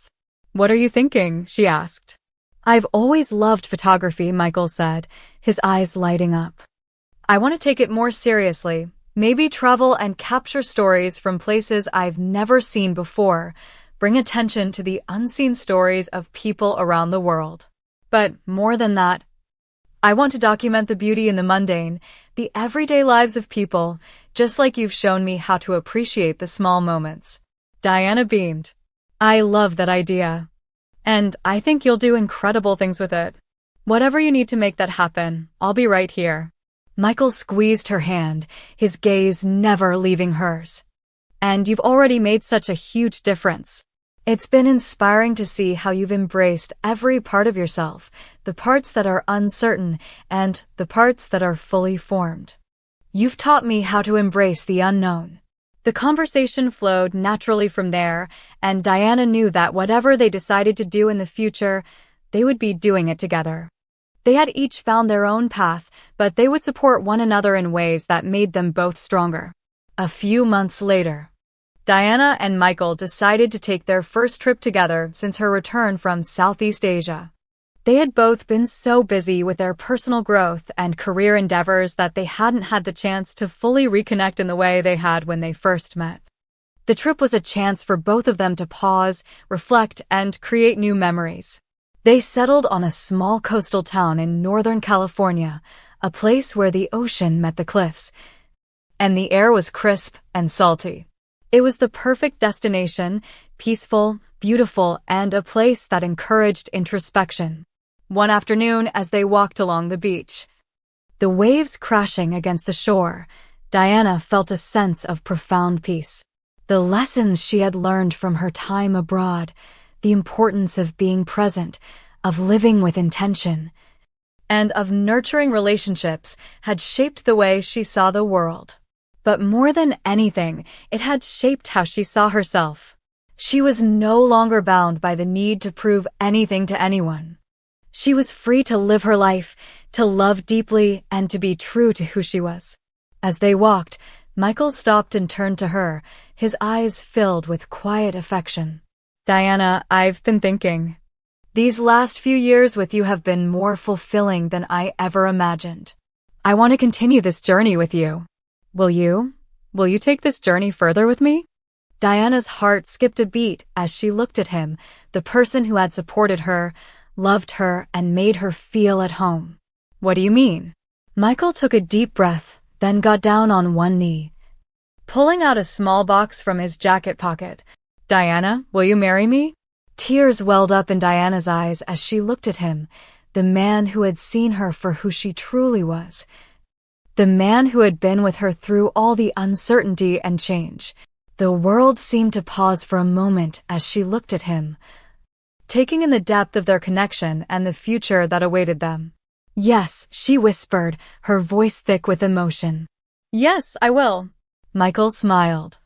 "What are you thinking?" she asked. "I've always loved photography," Michael said, his eyes lighting up. "I want to take it more seriously, maybe travel and capture stories from places I've never seen before, bring attention to the unseen stories of people around the world. But more than that, I want to document the beauty in the mundane, the everyday lives of people, just like you've shown me how to appreciate the small moments." Diana beamed. "I love that idea. And I think you'll do incredible things with it. Whatever you need to make that happen, I'll be right here." Michael squeezed her hand, his gaze never leaving hers. "And you've already made such a huge difference. It's been inspiring to see how you've embraced every part of yourself, the parts that are uncertain and the parts that are fully formed. You've taught me how to embrace the unknown." The conversation flowed naturally from there, and Diana knew that whatever they decided to do in the future, they would be doing it together. They had each found their own path, but they would support one another in ways that made them both stronger. A few months later, Diana and Michael decided to take their first trip together since her return from Southeast Asia. They had both been so busy with their personal growth and career endeavors that they hadn't had the chance to fully reconnect in the way they had when they first met. The trip was a chance for both of them to pause, reflect, and create new memories. They settled on a small coastal town in Northern California, a place where the ocean met the cliffs, and the air was crisp and salty. It was the perfect destination, peaceful, beautiful, and a place that encouraged introspection. One afternoon, as they walked along the beach, the waves crashing against the shore, Diana felt a sense of profound peace. The lessons she had learned from her time abroad, the importance of being present, of living with intention, and of nurturing relationships had shaped the way she saw the world. But more than anything, it had shaped how she saw herself. She was no longer bound by the need to prove anything to anyone. She was free to live her life, to love deeply, and to be true to who she was. As they walked, Michael stopped and turned to her, his eyes filled with quiet affection. "Diana, I've been thinking. These last few years with you have been more fulfilling than I ever imagined. I want to continue this journey with you. Will you? Will you take this journey further with me?" Diana's heart skipped a beat as she looked at him, the person who had supported her, loved her, and made her feel at home. "What do you mean?" Michael took a deep breath, then got down on one knee, pulling out a small box from his jacket pocket. "Diana, will you marry me?" Tears welled up in Diana's eyes as she looked at him, the man who had seen her for who she truly was, the man who had been with her through all the uncertainty and change. The world seemed to pause for a moment as she looked at him, taking in the depth of their connection and the future that awaited them. "Yes," she whispered, her voice thick with emotion. "Yes, I will." Michael smiled,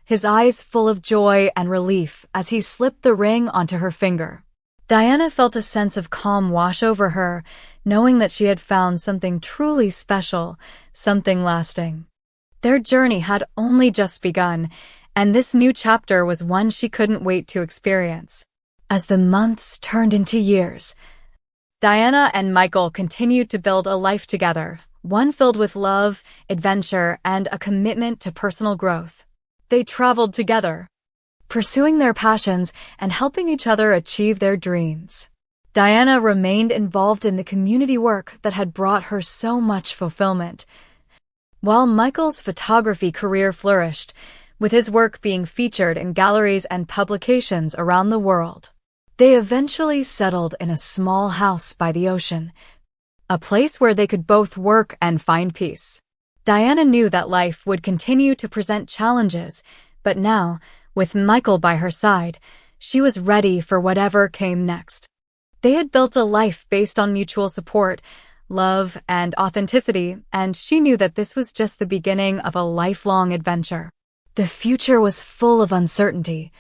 his eyes full of joy and relief as he slipped the ring onto her finger. Diana felt a sense of calm wash over her, knowing that she had found something truly special, something lasting. Their journey had only just begun, and this new chapter was one she couldn't wait to experience. As the months turned into years, Diana and Michael continued to build a life together, one filled with love, adventure, and a commitment to personal growth. They traveled together, pursuing their passions and helping each other achieve their dreams. Diana remained involved in the community work that had brought her so much fulfillment, while Michael's photography career flourished, with his work being featured in galleries and publications around the world. They eventually settled in a small house by the ocean, a place where they could both work and find peace. Diana knew that life would continue to present challenges, but now, with Michael by her side, she was ready for whatever came next. They had built a life based on mutual support, love, and authenticity, and she knew that this was just the beginning of a lifelong adventure. The future was full of uncertainty,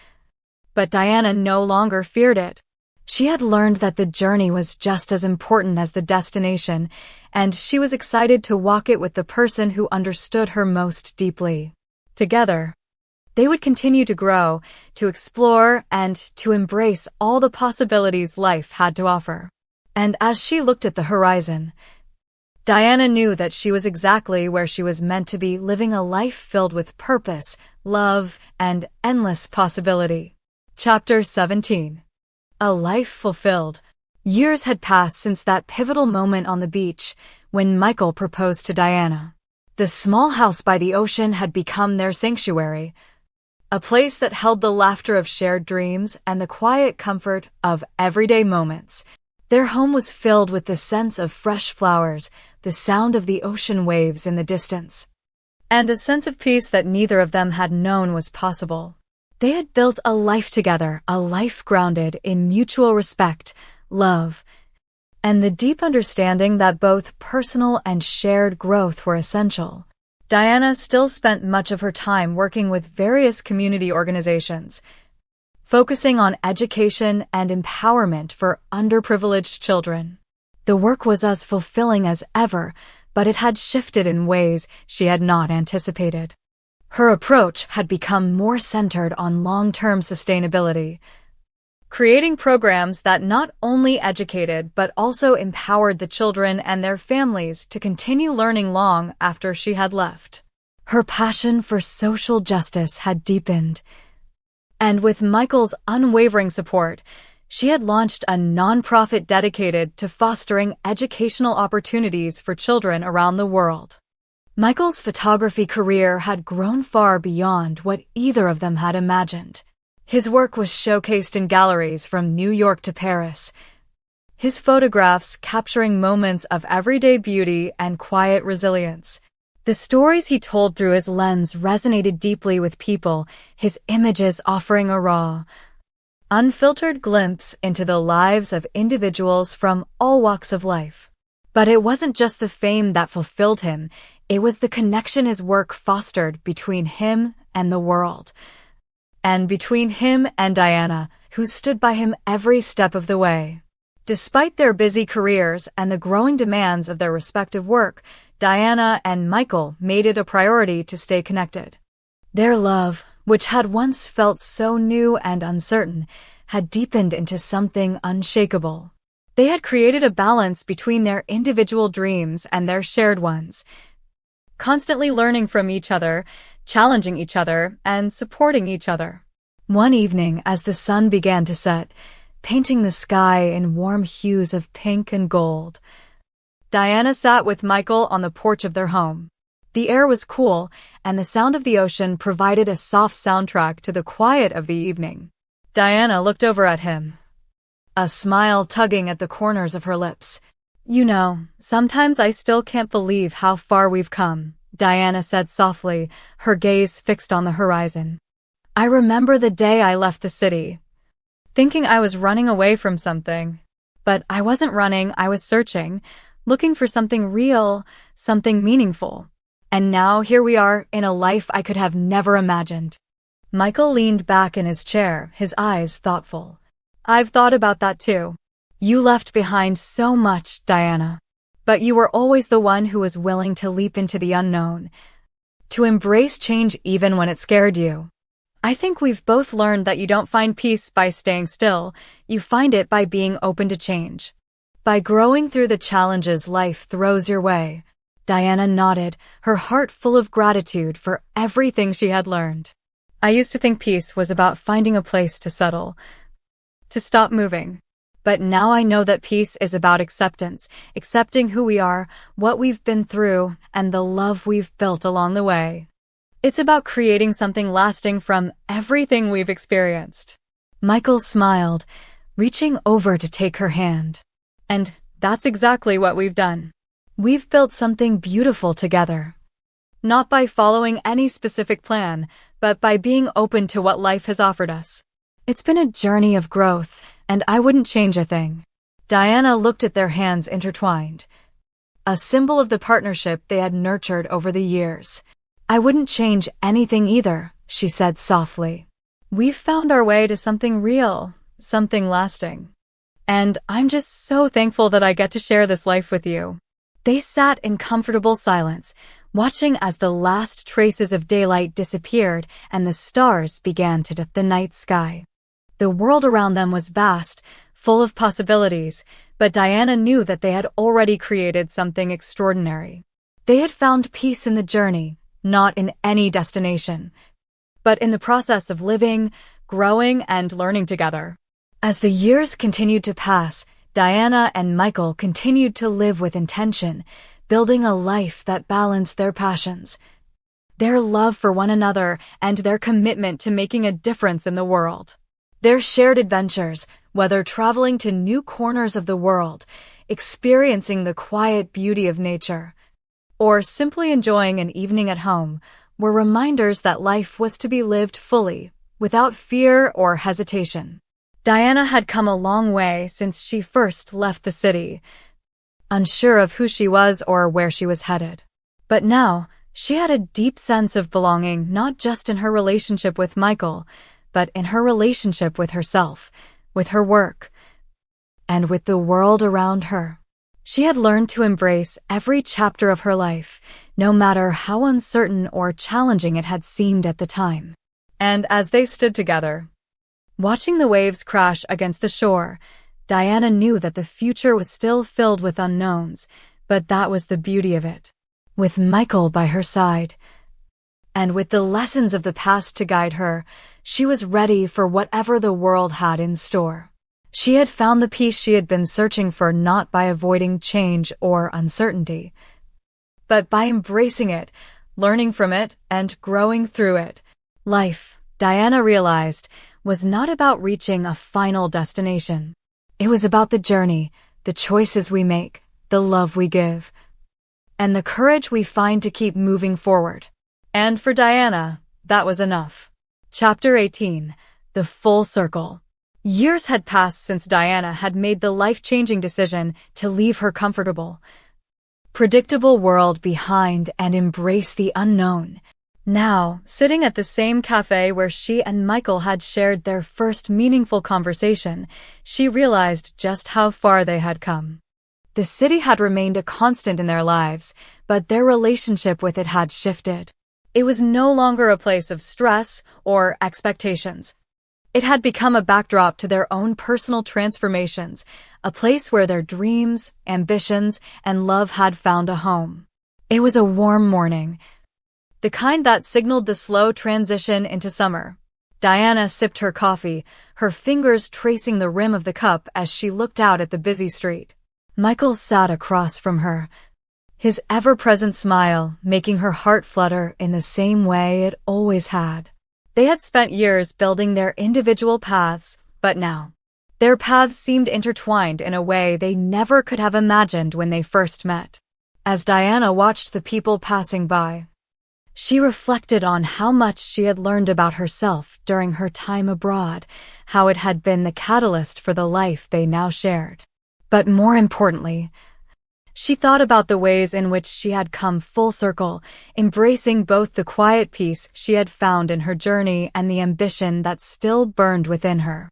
but Diana no longer feared it. She had learned that the journey was just as important as the destination, and she was excited to walk it with the person who understood her most deeply. Together, they would continue to grow, to explore, and to embrace all the possibilities life had to offer. And as she looked at the horizon, Diana knew that she was exactly where she was meant to be, living a life filled with purpose, love, and endless possibility. Chapter 17. A life fulfilled. Years had passed since that pivotal moment on the beach when Michael proposed to Diana. The small house by the ocean had become their sanctuary, a place that held the laughter of shared dreams and the quiet comfort of everyday moments. Their home was filled with the scents of fresh flowers, the sound of the ocean waves in the distance, and a sense of peace that neither of them had known was possible. They had built a life together, a life grounded in mutual respect, love, and the deep understanding that both personal and shared growth were essential. Diana still spent much of her time working with various community organizations, focusing on education and empowerment for underprivileged children. The work was as fulfilling as ever, but it had shifted in ways she had not anticipated. Her approach had become more centered on long-term sustainability, creating programs that not only educated but also empowered the children and their families to continue learning long after she had left. Her passion for social justice had deepened, and with Michael's unwavering support, she had launched a nonprofit dedicated to fostering educational opportunities for children around the world. Michael's photography career had grown far beyond what either of them had imagined. His work was showcased in galleries from New York to Paris, his photographs capturing moments of everyday beauty and quiet resilience. The stories he told through his lens resonated deeply with people, his images offering a raw, unfiltered glimpse into the lives of individuals from all walks of life. But it wasn't just the fame that fulfilled him, it was the connection his work fostered between him and the world, and between him and Diana, who stood by him every step of the way. Despite their busy careers and the growing demands of their respective work, Diana and Michael made it a priority to stay connected. Their love, which had once felt so new and uncertain, had deepened into something unshakable. They had created a balance between their individual dreams and their shared ones, constantly learning from each other, challenging each other, and supporting each other. One evening, as the sun began to set, painting the sky in warm hues of pink and gold, Diana sat with Michael on the porch of their home. The air was cool, and the sound of the ocean provided a soft soundtrack to the quiet of the evening. Diana looked over at him, a smile tugging at the corners of her lips. "You know, sometimes I still can't believe how far we've come," Diana said softly, her gaze fixed on the horizon. "I remember the day I left the city, thinking I was running away from something. But I wasn't running, I was searching, looking for something real, something meaningful. And now here we are, in a life I could have never imagined." Michael leaned back in his chair, his eyes thoughtful. "I've thought about that too. You left behind so much, Diana. But you were always the one who was willing to leap into the unknown, to embrace change even when it scared you. I think we've both learned that you don't find peace by staying still, you find it by being open to change. By growing through the challenges life throws your way. Diana nodded, her heart full of gratitude for everything she had learned. I used to think peace was about finding a place to settle, to stop moving. But now I know that peace is about acceptance, accepting who we are, what we've been through, and the love we've built along the way. It's about creating something lasting from everything we've experienced. Michael smiled, reaching over to take her hand. And that's exactly what we've done. We've built something beautiful together. Not by following any specific plan, but by being open to what life has offered us. It's been a journey of growth, and I wouldn't change a thing. Diana looked at their hands intertwined, a symbol of the partnership they had nurtured over the years. I wouldn't change anything either, she said softly. We've found our way to something real, something lasting. And I'm just so thankful that I get to share this life with you. They sat in comfortable silence, watching as the last traces of daylight disappeared and the stars began to dip the night sky. The world around them was vast, full of possibilities, but Diana knew that they had already created something extraordinary. They had found peace in the journey, not in any destination, but in the process of living, growing, and learning together. As the years continued to pass, Diana and Michael continued to live with intention, building a life that balanced their passions, their love for one another, and their commitment to making a difference in the world. Their shared adventures, whether traveling to new corners of the world, experiencing the quiet beauty of nature, or simply enjoying an evening at home, were reminders that life was to be lived fully, without fear or hesitation. Diana had come a long way since she first left the city, unsure of who she was or where she was headed. But now, she had a deep sense of belonging not just in her relationship with Michael, but in her relationship with herself, with her work, and with the world around her. She had learned to embrace every chapter of her life, no matter how uncertain or challenging it had seemed at the time. And as they stood together, watching the waves crash against the shore, Diana knew that the future was still filled with unknowns, but that was the beauty of it. With Michael by her side, and with the lessons of the past to guide her, she was ready for whatever the world had in store. She had found the peace she had been searching for not by avoiding change or uncertainty, but by embracing it, learning from it, and growing through it. Life, Diana realized, was not about reaching a final destination. It was about the journey, the choices we make, the love we give, and the courage we find to keep moving forward. And for Diana, that was enough. Chapter 18. The Full Circle. Years had passed since Diana had made the life-changing decision to leave her comfortable, predictable world behind and embrace the unknown. Now, sitting at the same cafe where she and Michael had shared their first meaningful conversation, she realized just how far they had come. The city had remained a constant in their lives, but their relationship with it had shifted. It was no longer a place of stress or expectations. It had become a backdrop to their own personal transformations, a place where their dreams, ambitions, and love had found a home. It was a warm morning, the kind that signaled the slow transition into summer. Diana sipped her coffee, her fingers tracing the rim of the cup as she looked out at the busy street. Michael sat across from her, his ever-present smile making her heart flutter in the same way it always had. They had spent years building their individual paths, but now, their paths seemed intertwined in a way they never could have imagined when they first met. As Diana watched the people passing by, she reflected on how much she had learned about herself during her time abroad, how it had been the catalyst for the life they now shared. But more importantly, she thought about the ways in which she had come full circle, embracing both the quiet peace she had found in her journey and the ambition that still burned within her.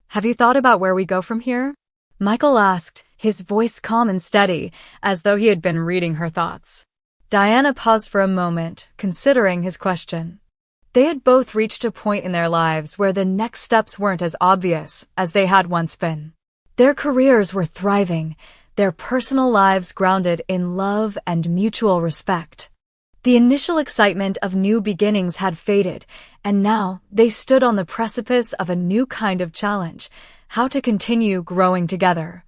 "Have you thought about where we go from here?" Michael asked, his voice calm and steady, as though he had been reading her thoughts. Diana paused for a moment, considering his question. They had both reached a point in their lives where the next steps weren't as obvious as they had once been. Their careers were thriving, their personal lives grounded in love and mutual respect. The initial excitement of new beginnings had faded, and now they stood on the precipice of a new kind of challenge: how to continue growing together.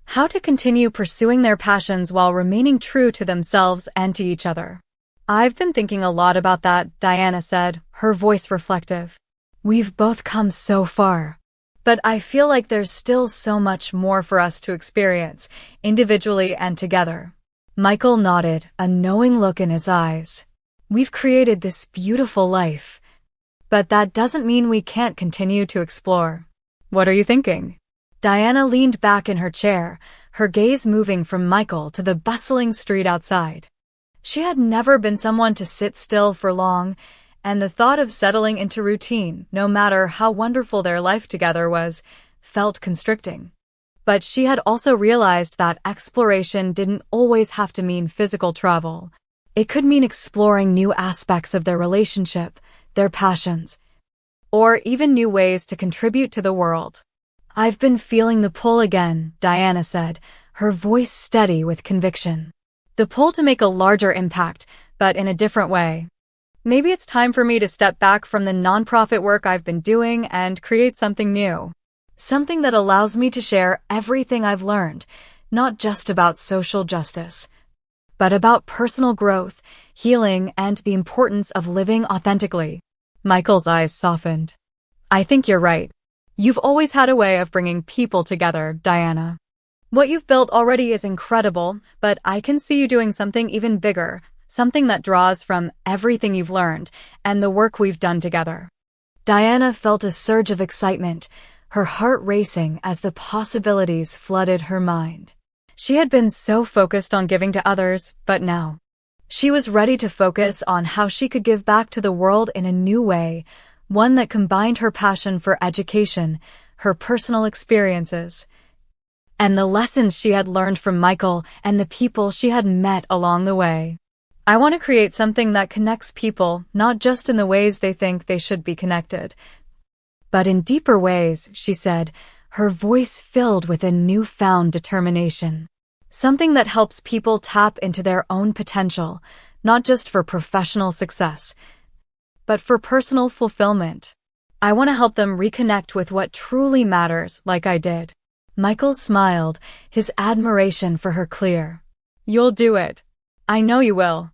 How to continue pursuing their passions while remaining true to themselves and to each other. I've been thinking a lot about that, Diana said, her voice reflective. We've both come so far. But I feel like there's still so much more for us to experience, individually and together. Michael nodded, a knowing look in his eyes. We've created this beautiful life. But that doesn't mean we can't continue to explore. What are you thinking? Diana leaned back in her chair, her gaze moving from Michael to the bustling street outside. She had never been someone to sit still for long, and the thought of settling into routine, no matter how wonderful their life together was, felt constricting. But she had also realized that exploration didn't always have to mean physical travel. It could mean exploring new aspects of their relationship, their passions, or even new ways to contribute to the world. I've been feeling the pull again, Diana said, her voice steady with conviction. The pull to make a larger impact, but in a different way. Maybe it's time for me to step back from the nonprofit work I've been doing and create something new. Something that allows me to share everything I've learned, not just about social justice, but about personal growth, healing, and the importance of living authentically. Michael's eyes softened. I think you're right. You've always had a way of bringing people together, Diana. What you've built already is incredible, but I can see you doing something even bigger, something that draws from everything you've learned and the work we've done together. Diana felt a surge of excitement, her heart racing as the possibilities flooded her mind. She had been so focused on giving to others, but now she was ready to focus on how she could give back to the world in a new way, one that combined her passion for education, her personal experiences, and the lessons she had learned from Michael and the people she had met along the way. I want to create something that connects people, not just in the ways they think they should be connected, but in deeper ways, she said, her voice filled with a newfound determination. Something that helps people tap into their own potential, not just for professional success, but for personal fulfillment. I want to help them reconnect with what truly matters, like I did. Michael smiled, his admiration for her clear. You'll do it. I know you will.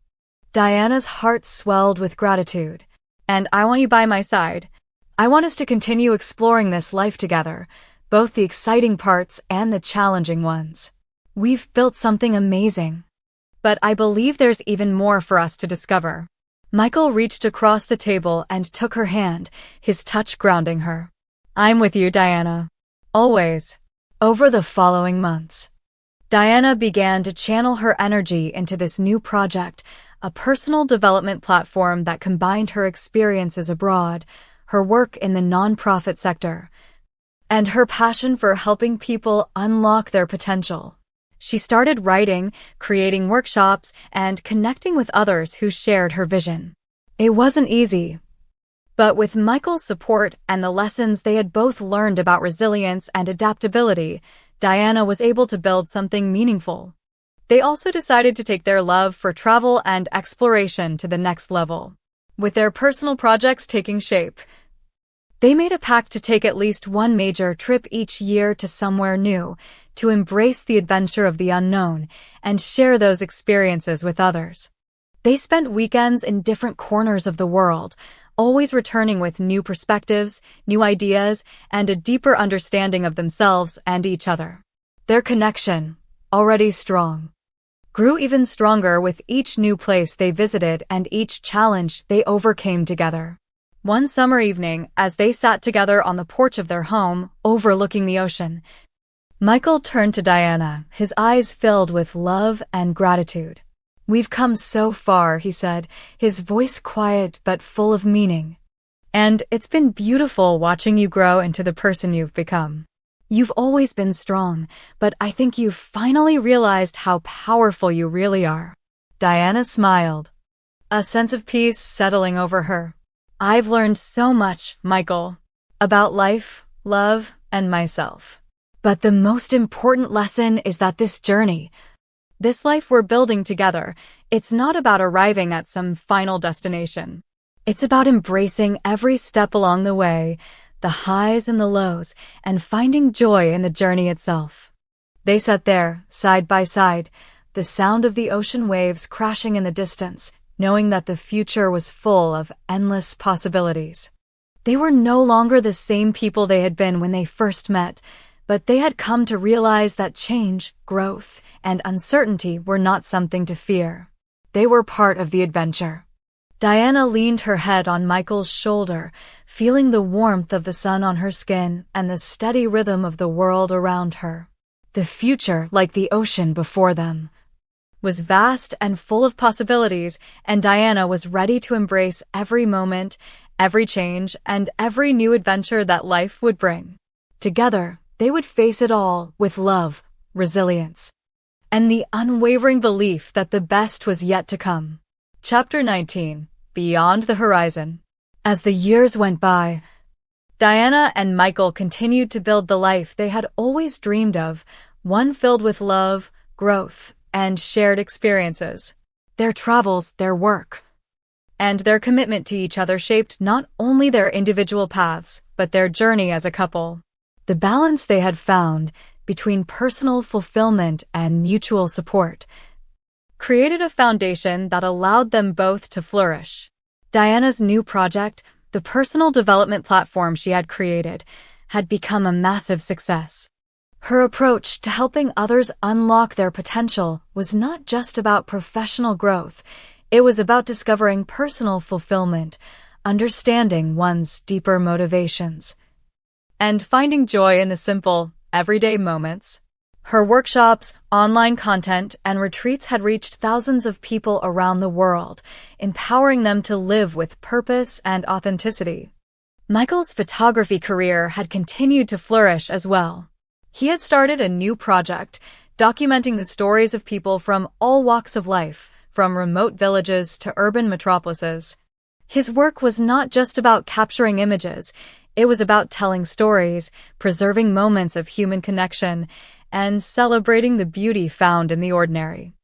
Diana's heart swelled with gratitude. And I want you by my side. I want us to continue exploring this life together, both the exciting parts and the challenging ones. We've built something amazing. But I believe there's even more for us to discover. Michael reached across the table and took her hand, his touch grounding her. I'm with you, Diana. Always. Over the following months, Diana began to channel her energy into this new project, a personal development platform that combined her experiences abroad, her work in the nonprofit sector, and her passion for helping people unlock their potential. She started writing, creating workshops, and connecting with others who shared her vision. It wasn't easy, but with Michael's support and the lessons they had both learned about resilience and adaptability, Diana was able to build something meaningful. They also decided to take their love for travel and exploration to the next level. With their personal projects taking shape, they made a pact to take at least one major trip each year to somewhere new, to embrace the adventure of the unknown and share those experiences with others. They spent weekends in different corners of the world, always returning with new perspectives, new ideas, and a deeper understanding of themselves and each other. Their connection, already strong, grew even stronger with each new place they visited and each challenge they overcame together. One summer evening, as they sat together on the porch of their home, overlooking the ocean, Michael turned to Diana, his eyes filled with love and gratitude. We've come so far, he said, his voice quiet but full of meaning. And it's been beautiful watching you grow into the person you've become. You've always been strong, but I think you've finally realized how powerful you really are." Diana smiled, a sense of peace settling over her. "I've learned so much, Michael, about life, love, and myself. But the most important lesson is that this life we're building together, it's not about arriving at some final destination. It's about embracing every step along the way, the highs and the lows, and finding joy in the journey itself." They sat there, side by side, the sound of the ocean waves crashing in the distance, knowing that the future was full of endless possibilities. They were no longer the same people they had been when they first met, but they had come to realize that change, growth, and uncertainty were not something to fear. They were part of the adventure. Diana leaned her head on Michael's shoulder, feeling the warmth of the sun on her skin and the steady rhythm of the world around her. The future, like the ocean before them, was vast and full of possibilities, and Diana was ready to embrace every moment, every change, and every new adventure that life would bring. Together, they would face it all with love, resilience, and the unwavering belief that the best was yet to come. Chapter 19. Beyond the Horizon. As the years went by, Diana and Michael continued to build the life they had always dreamed of, one filled with love, growth, and shared experiences. Their travels, their work, and their commitment to each other shaped not only their individual paths, but their journey as a couple. The balance they had found between personal fulfillment and mutual support created a foundation that allowed them both to flourish. Diana's new project, the personal development platform she had created, had become a massive success. Her approach to helping others unlock their potential was not just about professional growth, it was about discovering personal fulfillment, understanding one's deeper motivations, and finding joy in the simple, everyday moments. Her workshops, online content, and retreats had reached thousands of people around the world, empowering them to live with purpose and authenticity. Michael's photography career had continued to flourish as well. He had started a new project, documenting the stories of people from all walks of life, from remote villages to urban metropolises. His work was not just about capturing images, it was about telling stories, preserving moments of human connection, and celebrating the beauty found in the ordinary.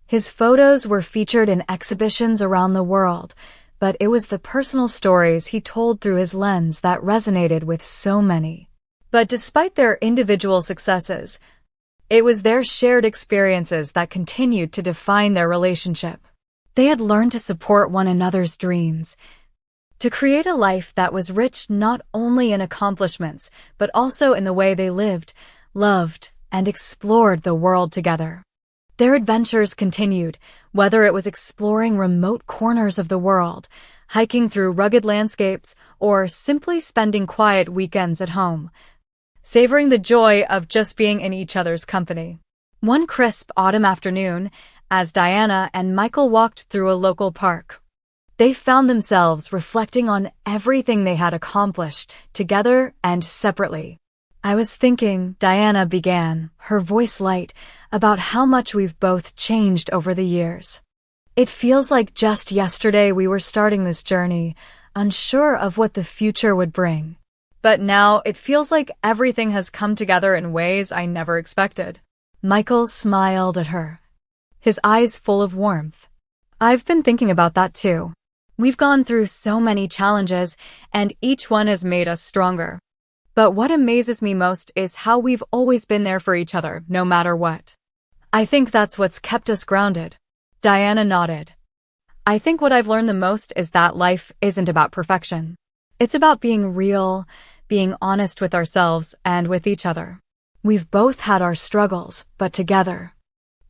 His photos were featured in exhibitions around the world, but it was the personal stories he told through his lens that resonated with so many. But despite their individual successes, it was their shared experiences that continued to define their relationship. They had learned to support one another's dreams, to create a life that was rich not only in accomplishments, but also in the way they lived, loved, and explored the world together. Their adventures continued, whether it was exploring remote corners of the world, hiking through rugged landscapes, or simply spending quiet weekends at home, savoring the joy of just being in each other's company. One crisp autumn afternoon, as Diana and Michael walked through a local park, they found themselves reflecting on everything they had accomplished, together and separately. "I was thinking," Diana began, her voice light, "about how much we've both changed over the years. It feels like just yesterday we were starting this journey, unsure of what the future would bring. But now it feels like everything has come together in ways I never expected." Michael smiled at her, his eyes full of warmth. "I've been thinking about that too. We've gone through so many challenges, and each one has made us stronger. But what amazes me most is how we've always been there for each other, no matter what. I think that's what's kept us grounded." Diana nodded. "I think what I've learned the most is that life isn't about perfection. It's about being real, being honest with ourselves and with each other. We've both had our struggles, but together,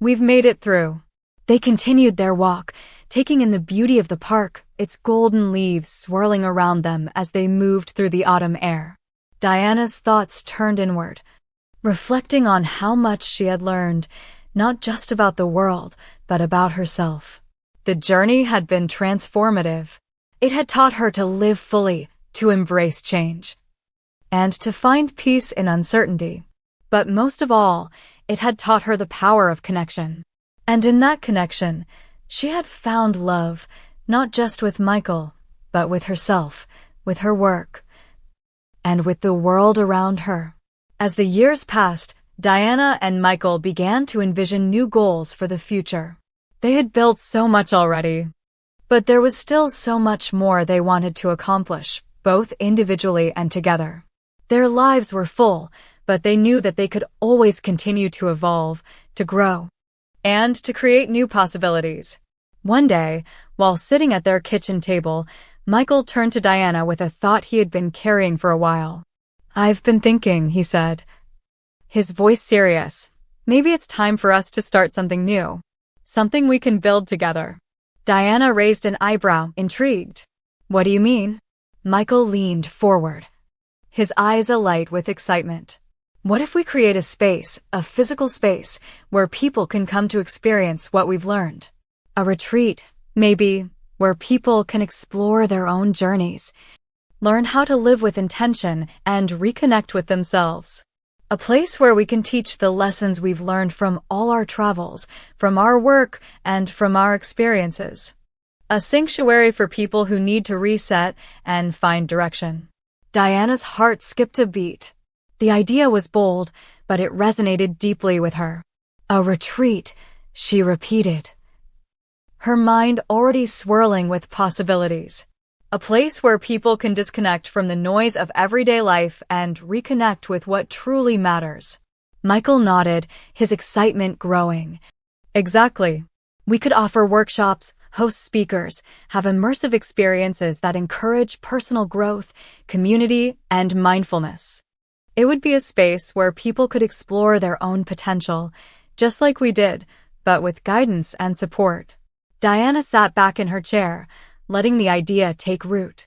we've made it through." They continued their walk, taking in the beauty of the park, its golden leaves swirling around them as they moved through the autumn air. Diana's thoughts turned inward, reflecting on how much she had learned, not just about the world, but about herself. The journey had been transformative. It had taught her to live fully, to embrace change, and to find peace in uncertainty. But most of all, it had taught her the power of connection. And in that connection, she had found love, not just with Michael, but with herself, with her work, and with the world around her. As the years passed, Diana and Michael began to envision new goals for the future. They had built so much already, but there was still so much more they wanted to accomplish, both individually and together. Their lives were full, but they knew that they could always continue to evolve, to grow, and to create new possibilities. One day, while sitting at their kitchen table, Michael turned to Diana with a thought he had been carrying for a while. "I've been thinking," he said, his voice serious. "Maybe it's time for us to start something new. Something we can build together." Diana raised an eyebrow, intrigued. "What do you mean?" Michael leaned forward, his eyes alight with excitement. "What if we create a space, a physical space, where people can come to experience what we've learned? A retreat, maybe, where people can explore their own journeys, learn how to live with intention, and reconnect with themselves. A place where we can teach the lessons we've learned from all our travels, from our work, and from our experiences. A sanctuary for people who need to reset and find direction." Diana's heart skipped a beat. The idea was bold, but it resonated deeply with her. "A retreat," she repeated, her mind already swirling with possibilities. A place where people can disconnect from the noise of everyday life and reconnect with what truly matters. Michael nodded, his excitement growing. "Exactly. We could offer workshops, host speakers, have immersive experiences that encourage personal growth, community, and mindfulness. It would be a space where people could explore their own potential, just like we did, but with guidance and support." Diana sat back in her chair, letting the idea take root.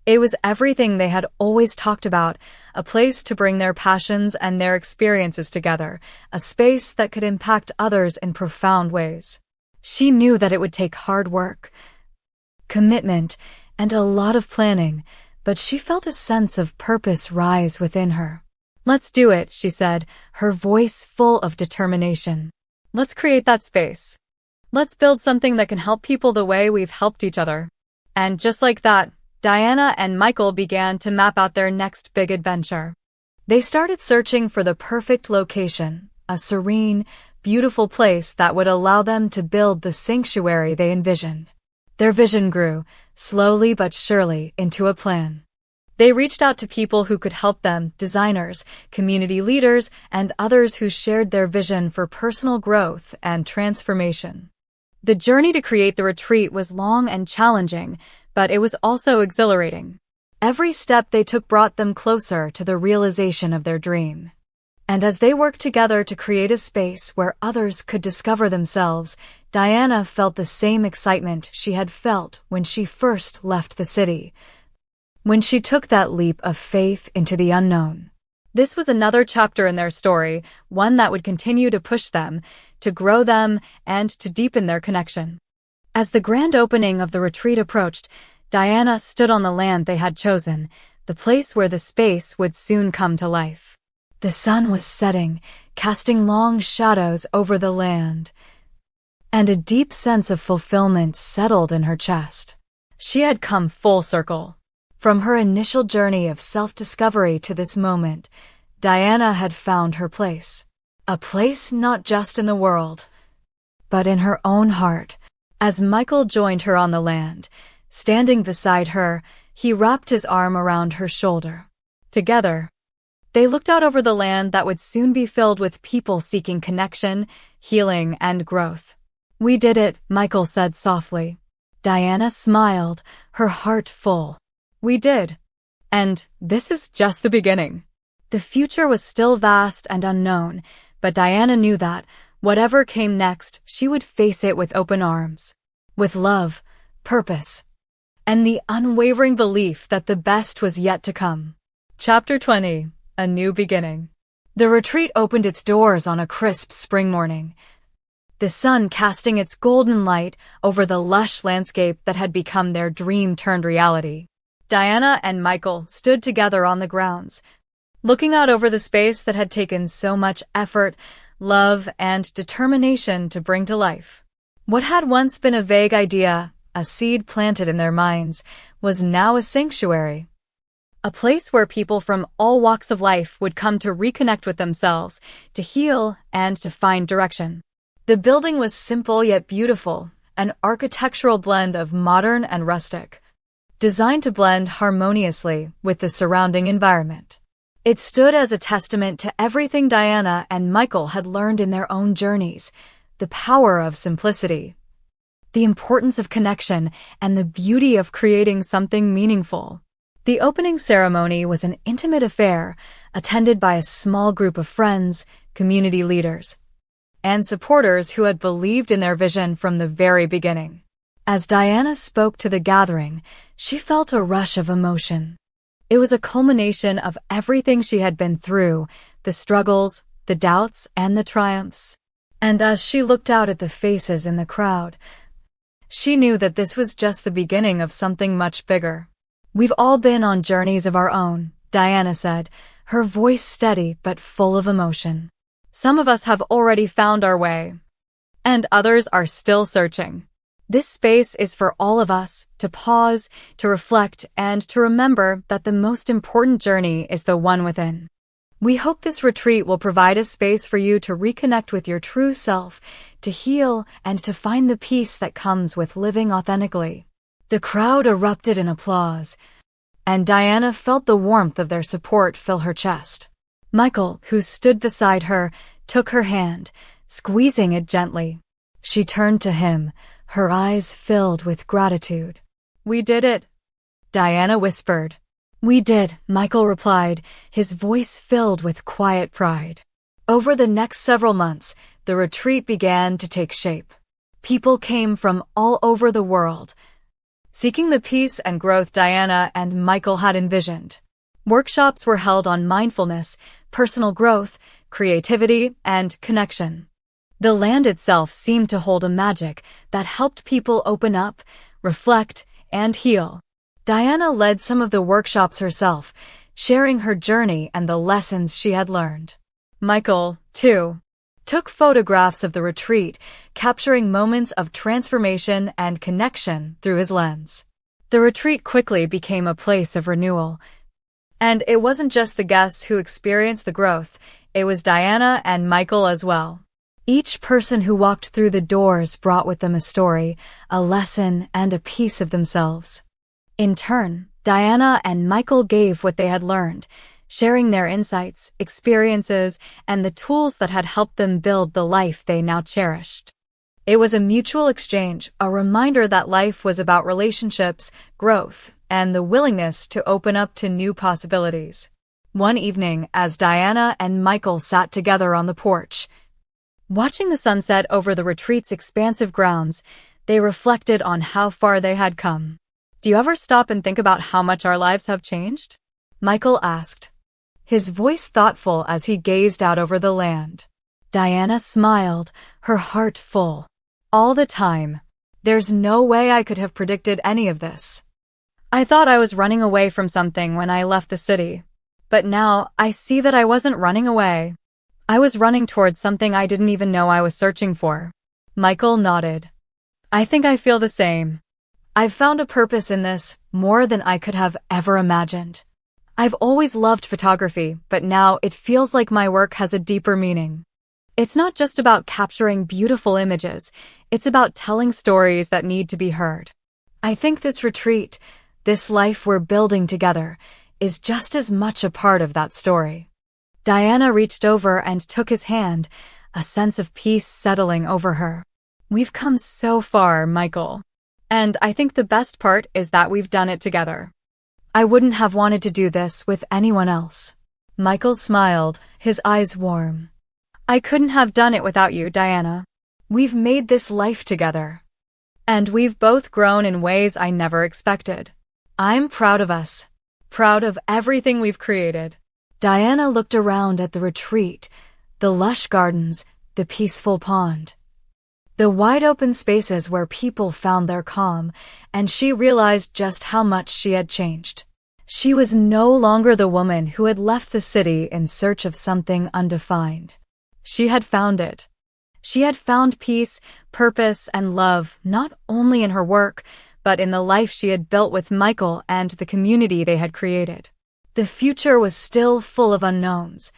It was everything they had always talked about, a place to bring their passions and their experiences together, a space that could impact others in profound ways. She knew that it would take hard work, commitment, and a lot of planning, but she felt a sense of purpose rise within her. "Let's do it," she said, her voice full of determination. "Let's create that space. Let's build something that can help people the way we've helped each other." And just like that, Diana and Michael began to map out their next big adventure. They started searching for the perfect location, a serene, beautiful place that would allow them to build the sanctuary they envisioned. Their vision grew, slowly but surely, into a plan. They reached out to people who could help them, designers, community leaders, and others who shared their vision for personal growth and transformation. The journey to create the retreat was long and challenging, but it was also exhilarating. Every step they took brought them closer to the realization of their dream. And as they worked together to create a space where others could discover themselves, Diana felt the same excitement she had felt when she first left the city, when she took that leap of faith into the unknown. This was another chapter in their story, one that would continue to push them, to grow them, and to deepen their connection. As the grand opening of the retreat approached, Diana stood on the land they had chosen, the place where the space would soon come to life. The sun was setting, casting long shadows over the land, and a deep sense of fulfillment settled in her chest. She had come full circle. From her initial journey of self-discovery to this moment, Diana had found her place. A place not just in the world, but in her own heart. As Michael joined her on the land, standing beside her, he wrapped his arm around her shoulder. Together, they looked out over the land that would soon be filled with people seeking connection, healing, and growth. "We did it," Michael said softly. Diana smiled, her heart full. "We did. And this is just the beginning." The future was still vast and unknown, but Diana knew that, whatever came next, she would face it with open arms, with love, purpose, and the unwavering belief that the best was yet to come. Chapter 20. A New Beginning. The retreat opened its doors on a crisp spring morning, the sun casting its golden light over the lush landscape that had become their dream turned reality. Diana and Michael stood together on the grounds, looking out over the space that had taken so much effort, love, and determination to bring to life. What had once been a vague idea, a seed planted in their minds, was now a sanctuary. A place where people from all walks of life would come to reconnect with themselves, to heal, and to find direction. The building was simple yet beautiful, an architectural blend of modern and rustic, designed to blend harmoniously with the surrounding environment. It stood as a testament to everything Diana and Michael had learned in their own journeys: the power of simplicity, the importance of connection, and the beauty of creating something meaningful. The opening ceremony was an intimate affair, attended by a small group of friends, community leaders, and supporters who had believed in their vision from the very beginning. As Diana spoke to the gathering, she felt a rush of emotion. It was a culmination of everything she had been through, the struggles, the doubts, and the triumphs. And as she looked out at the faces in the crowd, she knew that this was just the beginning of something much bigger. "We've all been on journeys of our own," Diana said, her voice steady but full of emotion. "Some of us have already found our way, and others are still searching. This space is for all of us to pause, to reflect, and to remember that the most important journey is the one within. We hope this retreat will provide a space for you to reconnect with your true self, to heal, and to find the peace that comes with living authentically." The crowd erupted in applause, and Diana felt the warmth of their support fill her chest. Michael, who stood beside her, took her hand, squeezing it gently. She turned to him, her eyes filled with gratitude. "We did it," Diana whispered. "We did," Michael replied, his voice filled with quiet pride. Over the next several months, the retreat began to take shape. People came from all over the world, seeking the peace and growth Diana and Michael had envisioned. Workshops were held on mindfulness, personal growth, creativity, and connection. The land itself seemed to hold a magic that helped people open up, reflect, and heal. Diana led some of the workshops herself, sharing her journey and the lessons she had learned. Michael, too, took photographs of the retreat, capturing moments of transformation and connection through his lens. The retreat quickly became a place of renewal. And it wasn't just the guests who experienced the growth, it was Diana and Michael as well. Each person who walked through the doors brought with them a story, a lesson, and a piece of themselves. In turn, Diana and Michael gave what they had learned, sharing their insights, experiences, and the tools that had helped them build the life they now cherished. It was a mutual exchange, a reminder that life was about relationships, growth, and the willingness to open up to new possibilities. One evening, as Diana and Michael sat together on the porch, watching the sunset over the retreat's expansive grounds, they reflected on how far they had come. "Do you ever stop and think about how much our lives have changed?" Michael asked, his voice thoughtful as he gazed out over the land. Diana smiled, her heart full. "All the time. There's no way I could have predicted any of this. I thought I was running away from something when I left the city. But now I see that I wasn't running away. I was running towards something I didn't even know I was searching for." Michael nodded. "I think I feel the same. I've found a purpose in this, more than I could have ever imagined. I've always loved photography, but now it feels like my work has a deeper meaning. It's not just about capturing beautiful images, it's about telling stories that need to be heard. I think this retreat, this life we're building together, is just as much a part of that story." Diana reached over and took his hand, a sense of peace settling over her. "We've come so far, Michael. And I think the best part is that we've done it together. I wouldn't have wanted to do this with anyone else." Michael smiled, his eyes warm. "I couldn't have done it without you, Diana. We've made this life together. And we've both grown in ways I never expected. I'm proud of us. Proud of everything we've created." Diana looked around at the retreat, the lush gardens, the peaceful pond, the wide-open spaces where people found their calm, and she realized just how much she had changed. She was no longer the woman who had left the city in search of something undefined. She had found it. She had found peace, purpose, and love not only in her work, but in the life she had built with Michael and the community they had created. The future was still full of unknowns,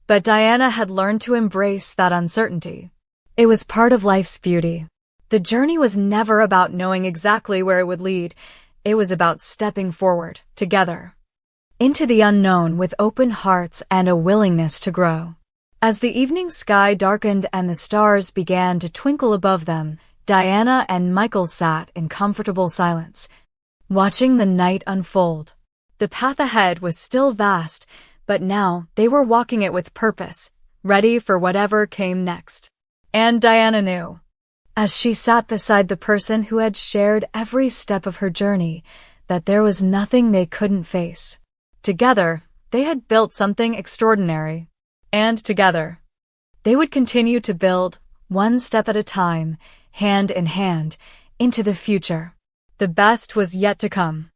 but Diana had learned to embrace that uncertainty. It was part of life's beauty. The journey was never about knowing exactly where it would lead. It was about stepping forward, together, into the unknown with open hearts and a willingness to grow. As the evening sky darkened and the stars began to twinkle above them, Diana and Michael sat in comfortable silence, watching the night unfold. The path ahead was still vast, but now they were walking it with purpose, ready for whatever came next. And Diana knew, as she sat beside the person who had shared every step of her journey, that there was nothing they couldn't face. Together, they had built something extraordinary. And together, they would continue to build, one step at a time, hand in hand, into the future. The best was yet to come.